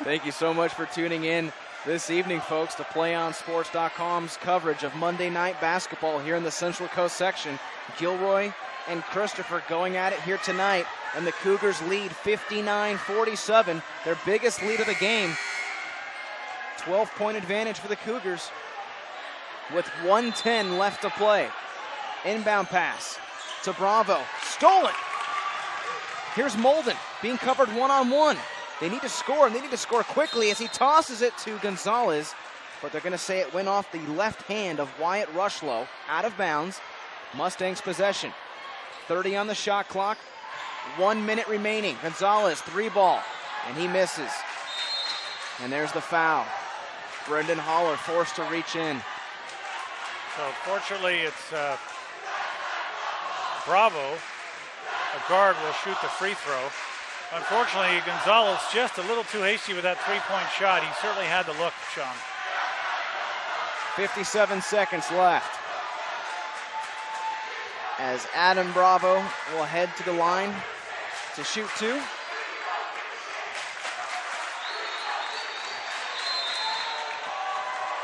S1: Thank you so much for tuning in this evening, folks, to PlayOnSports.com's coverage of Monday Night Basketball here in the Central Coast section. Gilroy and Christopher going at it here tonight, and the Cougars lead 59-47, their biggest lead of the game. 12-point advantage for the Cougars with 1:10 left to play. Inbound pass to Bravo, stolen. Here's Molden being covered one-on-one. They need to score, and they need to score quickly as he tosses it to Gonzalez, but they're going to say it went off the left hand of Wyatt Rushlow, out of bounds. Mustangs possession. 30 on the shot clock, 1 minute remaining. Gonzalez, 3-ball, and he misses. And there's the foul. Brendan Holler forced to reach in.
S2: So fortunately, it's Bravo. A guard will shoot the free throw. Unfortunately, Gonzalez just a little too hasty with that three-point shot. He certainly had the look, Sean.
S1: 57 seconds left. As Adam Bravo will head to the line to shoot two.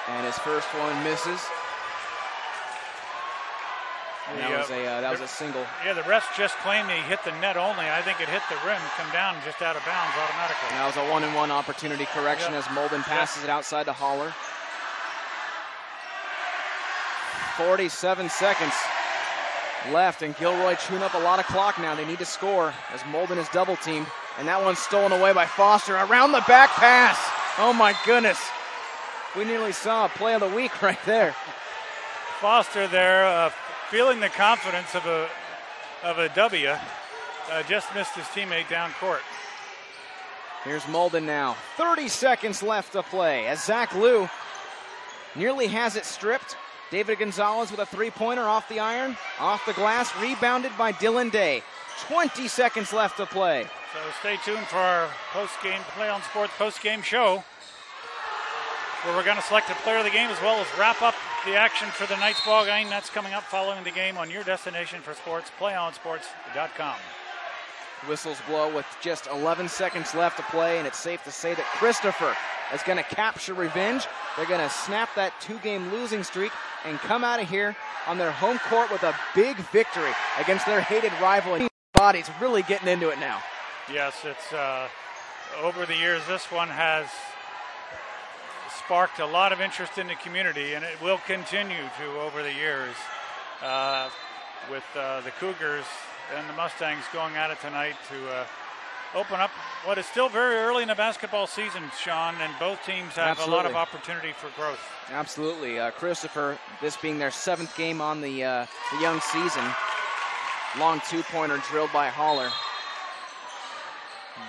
S1: And his first one misses. And that was a single.
S2: Yeah, the refs just claimed he hit the net only. I think it hit the rim, come down just out of bounds automatically.
S1: And that was a 1-and-1 opportunity correction as Molden passes it outside to Holler. 47 seconds left, and Gilroy chewing up a lot of clock now. They need to score as Molden is double teamed, and that one's stolen away by Foster. Around the back pass. Oh my goodness. We nearly saw a play of the week right there.
S2: Foster there, feeling the confidence of a W, just missed his teammate down court.
S1: Here's Molden now. 30 seconds left to play as Zach Liu nearly has it stripped. David Gonzalez with a three-pointer off the iron, off the glass, rebounded by Dylan Day. 20 seconds left to play.
S2: So stay tuned for our post-game Play on Sports post-game show, where we're going to select a player of the game as well as wrap up the action for the night's ball game. That's coming up following the game on your destination for sports, PlayOnSports.com.
S1: Whistles blow with just 11 seconds left to play, and it's safe to say that Christopher is going to capture revenge. They're going to snap that two-game losing streak and come out of here on their home court with a big victory against their hated rival. And Body's really getting into it now.
S2: Yes, it's over the years, this one has sparked a lot of interest in the community, and it will continue to over the years with the Cougars and the Mustangs going at it tonight to open up what is still very early in the basketball season, Sean, and both teams have a lot of opportunity for growth.
S1: Absolutely. Christopher, this being their 7th game on the young season. Long two-pointer drilled by Holler.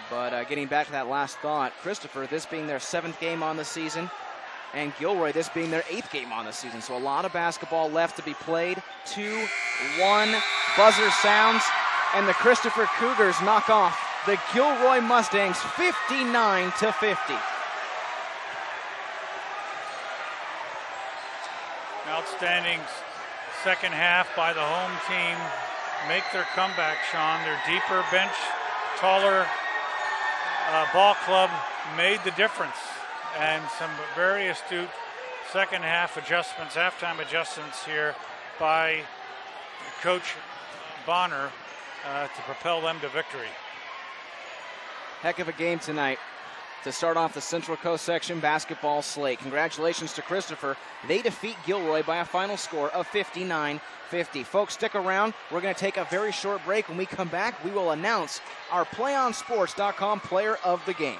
S1: But getting back to that last thought, Christopher, this being their 7th game on the season, and Gilroy, this being their 8th game on the season. So a lot of basketball left to be played. 2-1 buzzer sounds, and the Christopher Cougars knock off the Gilroy Mustangs 59-50.
S2: Outstanding second half by the home team. Make their comeback, Sean. Their deeper bench taller ball club made the difference, and some very astute second half adjustments, halftime adjustments here by Coach Bonner to propel them to victory.
S1: Heck of a game tonight to start off the Central Coast section basketball slate. Congratulations to Christopher. They defeat Gilroy by a final score of 59-50. Folks, stick around. We're going to take a very short break. When we come back, we will announce our PlayOnSports.com player of the game.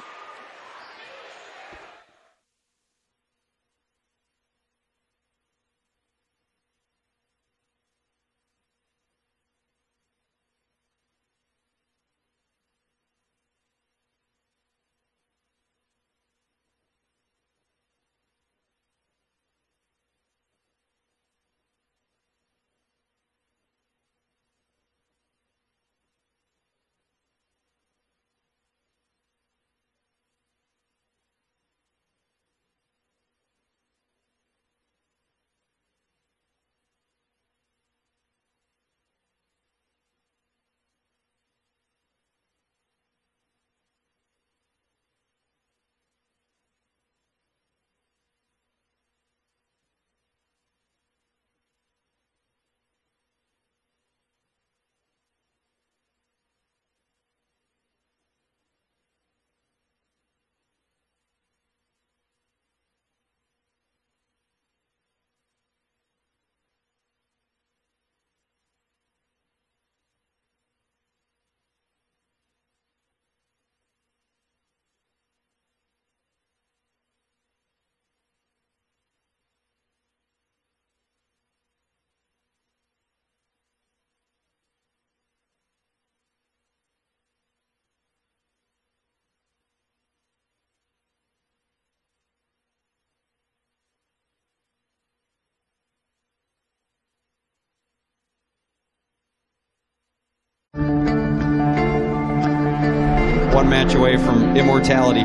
S3: One match away from immortality.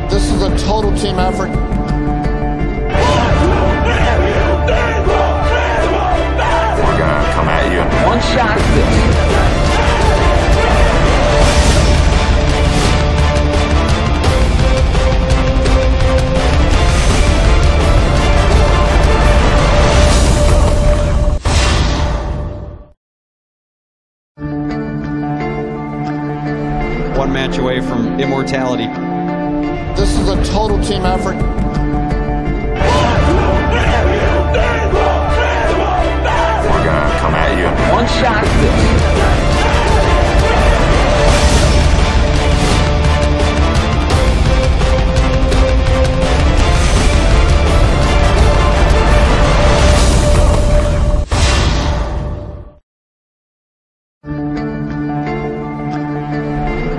S4: This is a total team effort.
S5: We're gonna come at you.
S4: One shot.
S3: One match away from immortality.
S4: This is a total team effort.
S5: We're gonna come at you.
S4: One shot.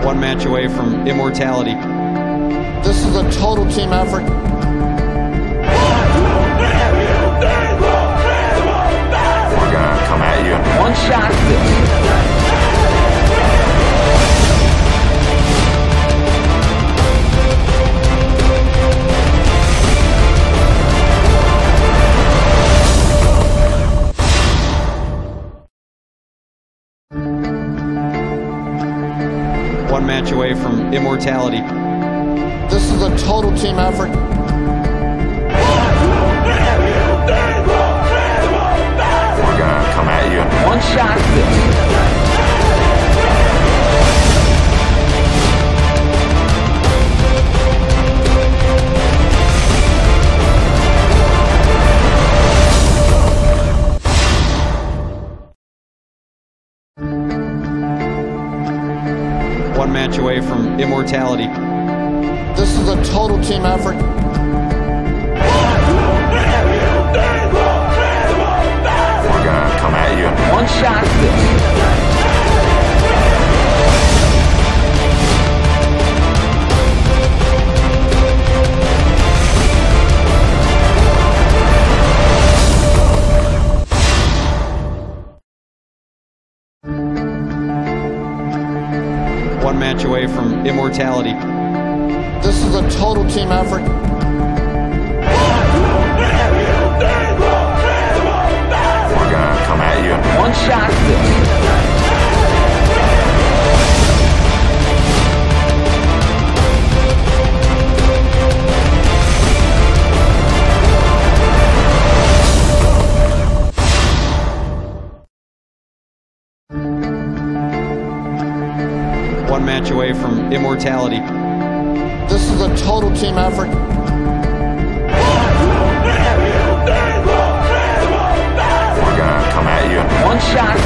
S3: One match away from immortality.
S4: This is a total team effort.
S5: We're gonna come at you.
S4: One shot.
S3: One match away from immortality.
S4: This is a total team effort.
S5: We're gonna come at you.
S4: One shot.
S3: One match away from immortality.
S4: This is a total team effort.
S5: We're gonna come at you.
S4: One shot.
S3: One match away from immortality.
S4: This is a total team effort.
S5: We're gonna come at you.
S4: One shot.
S3: from immortality.
S4: This is a total team effort.
S5: We're gonna come at you.
S6: One shot.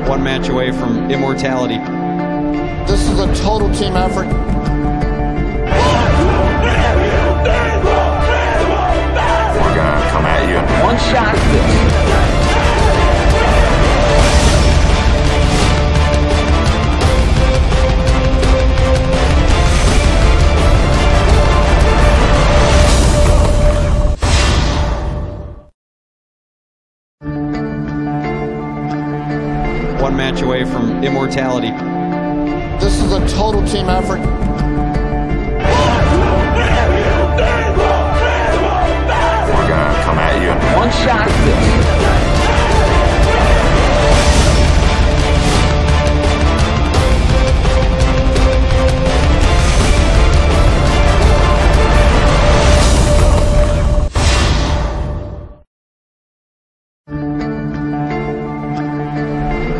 S3: One match away from immortality.
S4: This is a total team effort.
S5: We're gonna come at you.
S6: One shot.
S3: One match away from immortality.
S4: This is a total team effort.
S5: We're gonna come at you.
S6: One shot.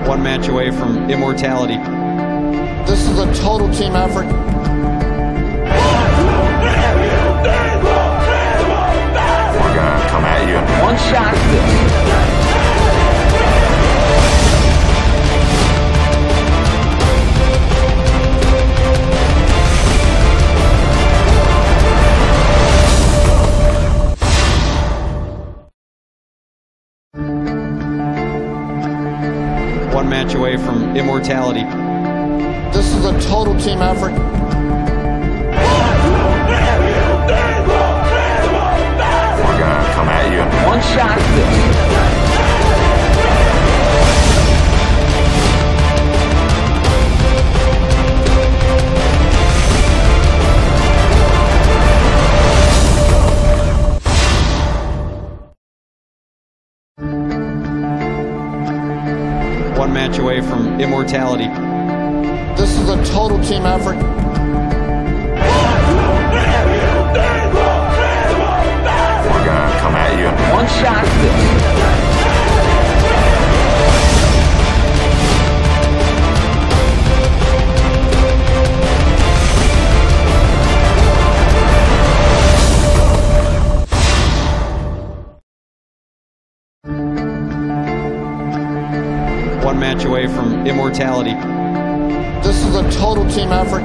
S3: One match away from immortality.
S4: This is a total team effort.
S5: We're gonna come at you.
S6: One shot.
S3: One match away from immortality.
S4: This is a total team effort.
S5: We're gonna come at you.
S6: One shot.
S3: One match away from immortality.
S4: This is a total team effort.
S5: We're gonna come at you.
S6: One shot.
S3: One match away from immortality.
S4: This is a total team effort.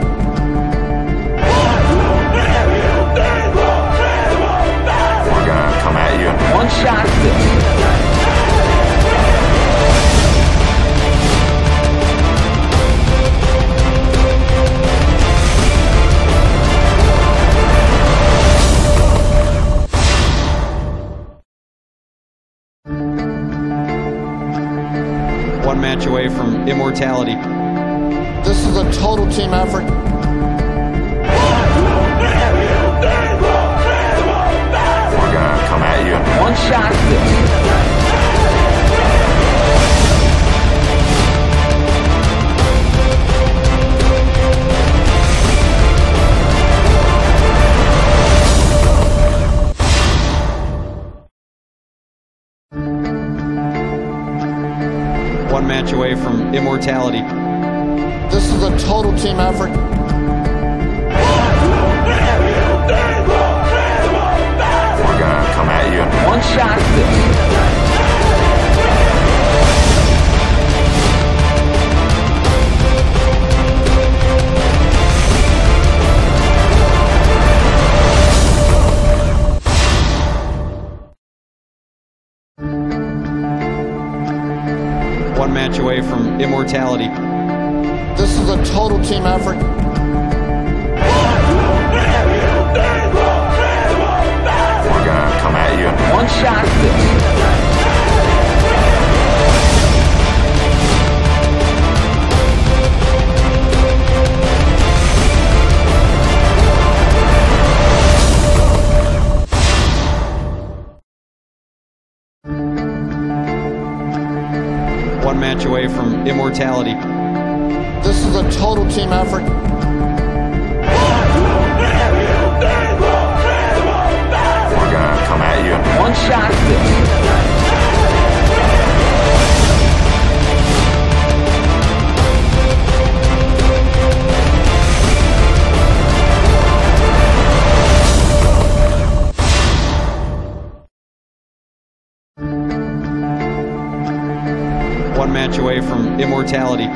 S5: We're gonna come at you.
S6: One shot.
S3: One match away from immortality.
S4: This is a total team effort.
S5: We're gonna come at you.
S6: One shot.
S3: One match away from immortality.
S4: This is a total team effort.
S5: We're gonna come at you.
S6: One shot.
S3: One match away from immortality.
S4: This is a total team effort.
S5: We're gonna come at you.
S6: One shot.
S3: One match away from immortality.
S4: is a total team effort.
S5: We're gonna come at you.
S6: One shot at this.
S3: One match away from immortality.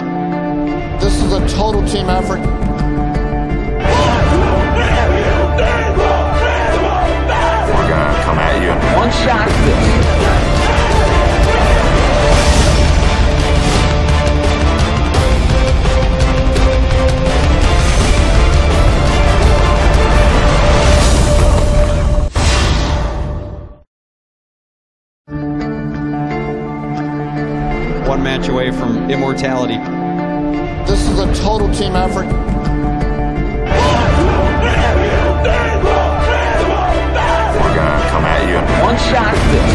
S4: This is a total team effort.
S5: We're gonna come at you.
S6: One shot at this.
S3: One match away from immortality.
S4: This is a total team effort.
S5: We're gonna come at you.
S6: One shot at this.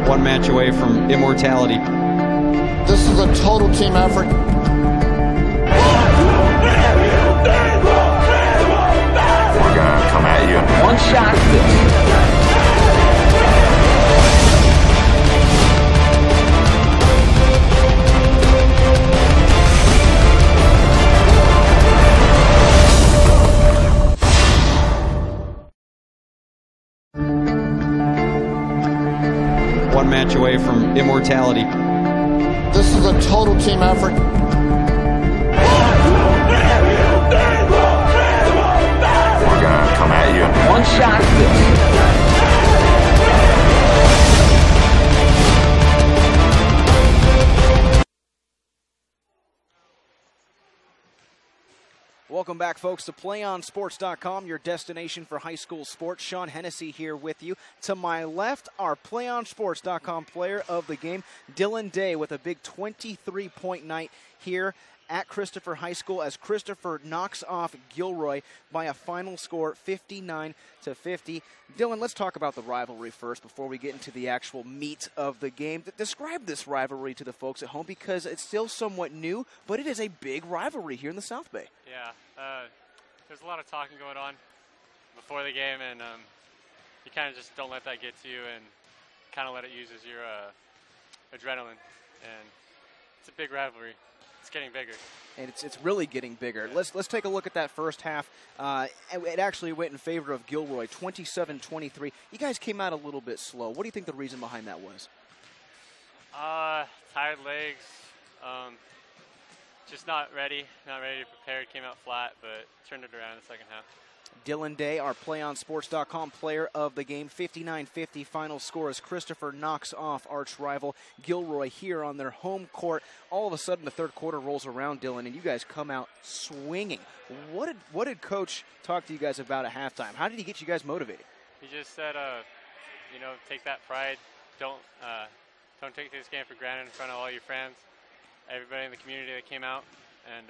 S3: One match away from immortality.
S4: This is a total team effort.
S5: We're gonna come at you.
S6: One shot at this.
S3: One match away from immortality.
S4: This is a total team effort.
S5: We're gonna come at you.
S6: One shot at this.
S1: Welcome back, folks, to PlayOnSports.com, your destination for high school sports. Sean Hennessy here with you. To my left, our PlayOnSports.com player of the game, Dylan Day, with a big 23-point night here at Christopher High School as Christopher knocks off Gilroy by a final score 59-50. Dylan, let's talk about the rivalry first before we get into the actual meat of the game. Describe this rivalry to the folks at home, because it's still somewhat new, but it is a big rivalry here in the South Bay.
S7: Yeah, there's a lot of talking going on before the game, and you kind of just don't let that get to you and kind of let it use as your adrenaline. And it's a big rivalry. It's getting bigger.
S1: And it's really getting bigger. Yeah. Let's take a look at that first half. It actually went in favor of Gilroy, 27-23. You guys came out a little bit slow. What do you think the reason behind that was?
S7: Tired legs. Just not ready to prepare. Came out flat, but turned it around in the second half.
S1: Dylan Day, our PlayOnSports.com player of the game, 59-50 final score as Christopher knocks off arch rival Gilroy here on their home court. All of a sudden, the third quarter rolls around, Dylan, and you guys come out swinging. What did Coach talk to you guys about at halftime? How did he get you guys motivated?
S7: He just said, take that pride. Don't take this game for granted in front of all your friends, everybody in the community that came out, and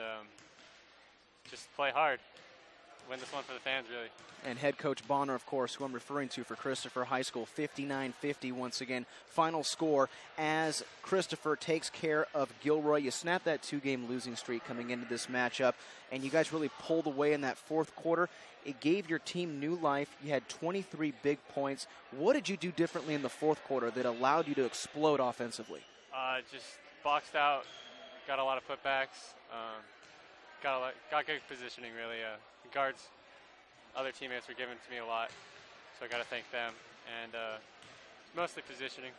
S7: just play hard. Win this one for the fans, really. And head coach Bonner, of course, who I'm referring to for Christopher High School, 59-50 once again. Final score as Christopher takes care of Gilroy. You snap that two-game losing streak coming into this matchup, and you guys really pulled away in that fourth quarter. It gave your team new life. You had 23 big points. What did you do differently in the fourth quarter that allowed you to explode offensively? Just boxed out, got a lot of putbacks, got good positioning, really. Guards, other teammates were giving to me a lot, so I got to thank them, and mostly positioning.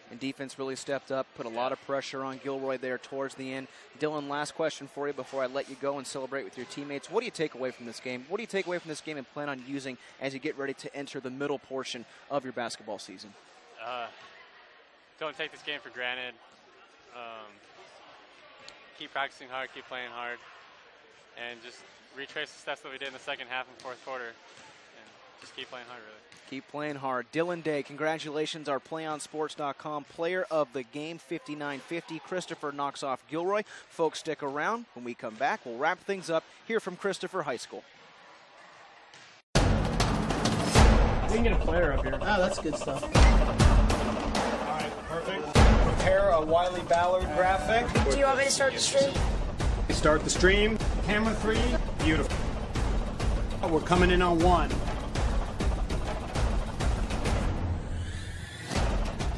S1: And defense really stepped up, put a lot of pressure on Gilroy there towards the end. Dylan, last question for you before I let you go and celebrate with your teammates. What do you take away from this game? What do you take away from this game and plan on using as you get ready to enter the middle portion of your basketball season?
S7: Don't take this game for granted. Keep practicing hard, keep playing hard, and just retrace the steps that we did in the second half and fourth quarter, and just keep playing hard, really.
S1: Keep playing hard. Dylan Day, congratulations, our PlayOnSports.com player of the game, 59-50. Christopher knocks off Gilroy. Folks, stick around. When we come back, we'll wrap things up here from Christopher High School.
S8: We can get a player up here.
S9: Oh, that's good stuff.
S8: All right, perfect.
S10: Prepare a Wiley Ballard graphic.
S11: Do you want me to start the stream?
S8: Start the stream. Camera 3. Beautiful. We're coming in on 1.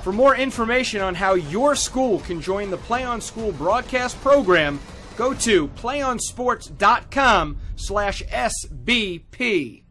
S8: For more information on how your school can join the Play On School broadcast program, go to playonsports.com/SBP.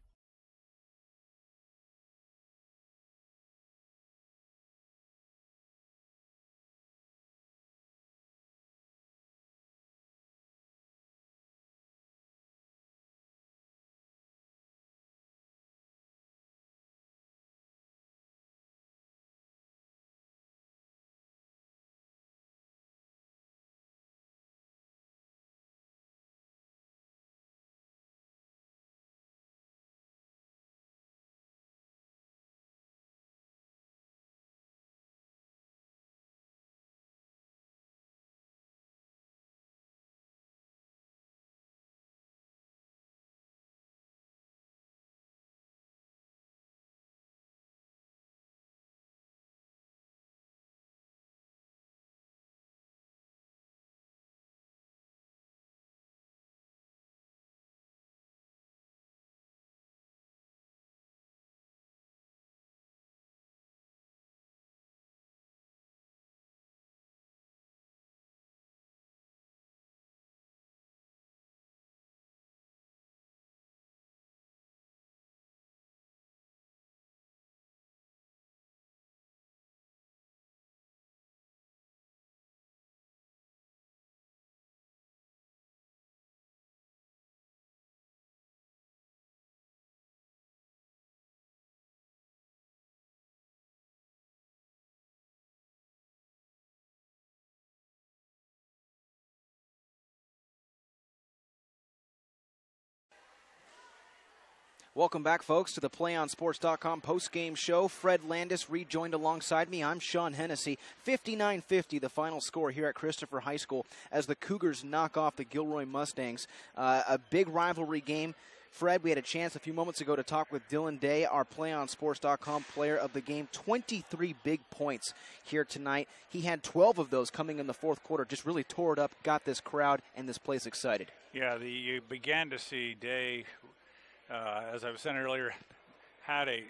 S1: Welcome back, folks, to the PlayOnSports.com post-game show. Fred Landis rejoined alongside me. I'm Sean Hennessy. 59-50, the final score here at Christopher High School as the Cougars knock off the Gilroy Mustangs. A big rivalry game. Fred, we had a chance a few moments ago to talk with Dylan Day, our PlayOnSports.com player of the game. 23 big points here tonight. He had 12 of those coming in the fourth quarter. Just really tore it up, got this crowd and this place excited.
S2: Yeah, you began to see Day, as I was saying earlier, had a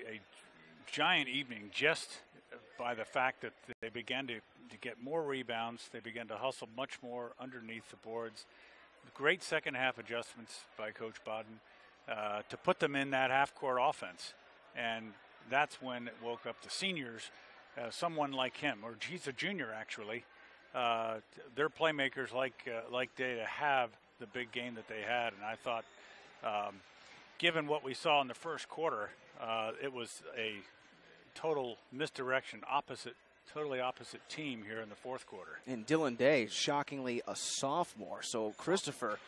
S2: giant evening just by the fact that they began to get more rebounds. They began to hustle much more underneath the boards. Great second half adjustments by Coach Bodden to put them in that half-court offense. And that's when it woke up the seniors. Someone like him, or he's a junior actually, they're playmakers like Day to have the big game that they had. And I thought, given what we saw in the first quarter, it was a total misdirection, totally opposite team here in the fourth quarter.
S1: And Dylan Day, shockingly a sophomore. So Christopher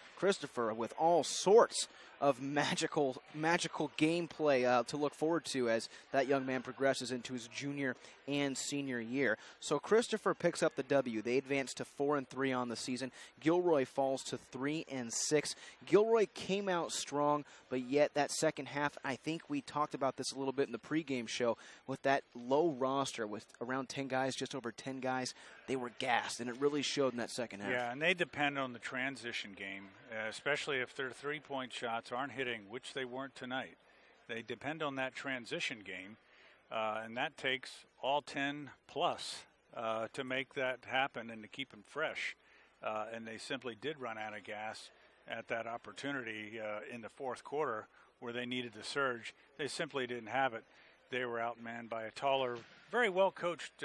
S1: with all sorts of magical gameplay to look forward to as that young man progresses into his junior and senior year. So Christopher picks up the W. They advance to 4-3 on the season. Gilroy falls to 3-6. Gilroy came out strong, but yet that second half, I think we talked about this a little bit in the pregame show, with that low roster with around 10 guys, just over 10 guys, they were gassed, and it really showed in that second half.
S2: Yeah, and they depend on the transition game, especially if their three-point shots aren't hitting, which they weren't tonight. They depend on that transition game, and that takes all 10 plus to make that happen and to keep them fresh. And they simply did run out of gas at that opportunity in the fourth quarter where they needed the surge. They simply didn't have it. They were outmanned by a taller, very well-coached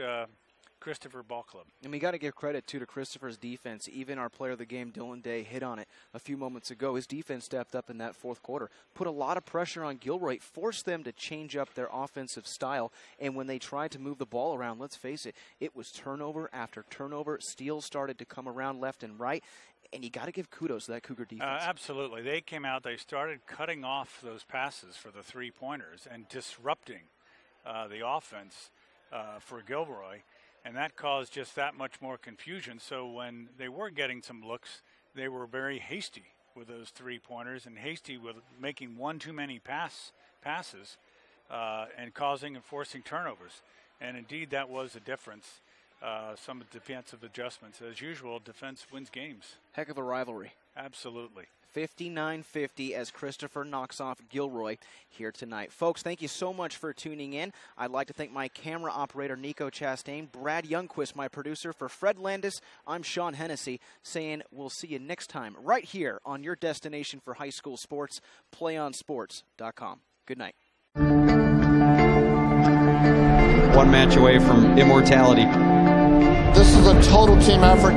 S2: Christopher Ball Club.
S1: And we got to give credit to Christopher's defense. Even our player of the game, Dylan Day, hit on it a few moments ago. His defense stepped up in that fourth quarter, put a lot of pressure on Gilroy, forced them to change up their offensive style. And when they tried to move the ball around, let's face it, it was turnover after turnover. Steals started to come around left and right. And you got to give kudos to that Cougar defense.
S2: Absolutely. They came out, they started cutting off those passes for the three-pointers and disrupting the offense for Gilroy. And that caused just that much more confusion. So when they were getting some looks, they were very hasty with those three-pointers and hasty with making one too many passes and causing and forcing turnovers. And indeed, that was a difference. Some defensive adjustments. As usual, defense wins games.
S1: Heck of a rivalry.
S2: Absolutely.
S1: 59-50 as Christopher knocks off Gilroy here tonight. Folks, thank you so much for tuning in. I'd like to thank my camera operator, Nico Chastain, Brad Youngquist, my producer. For Fred Landis, I'm Sean Hennessy, saying we'll see you next time right here on your destination for high school sports, playonsports.com. Good night.
S3: One match away from immortality.
S4: This is a total team effort.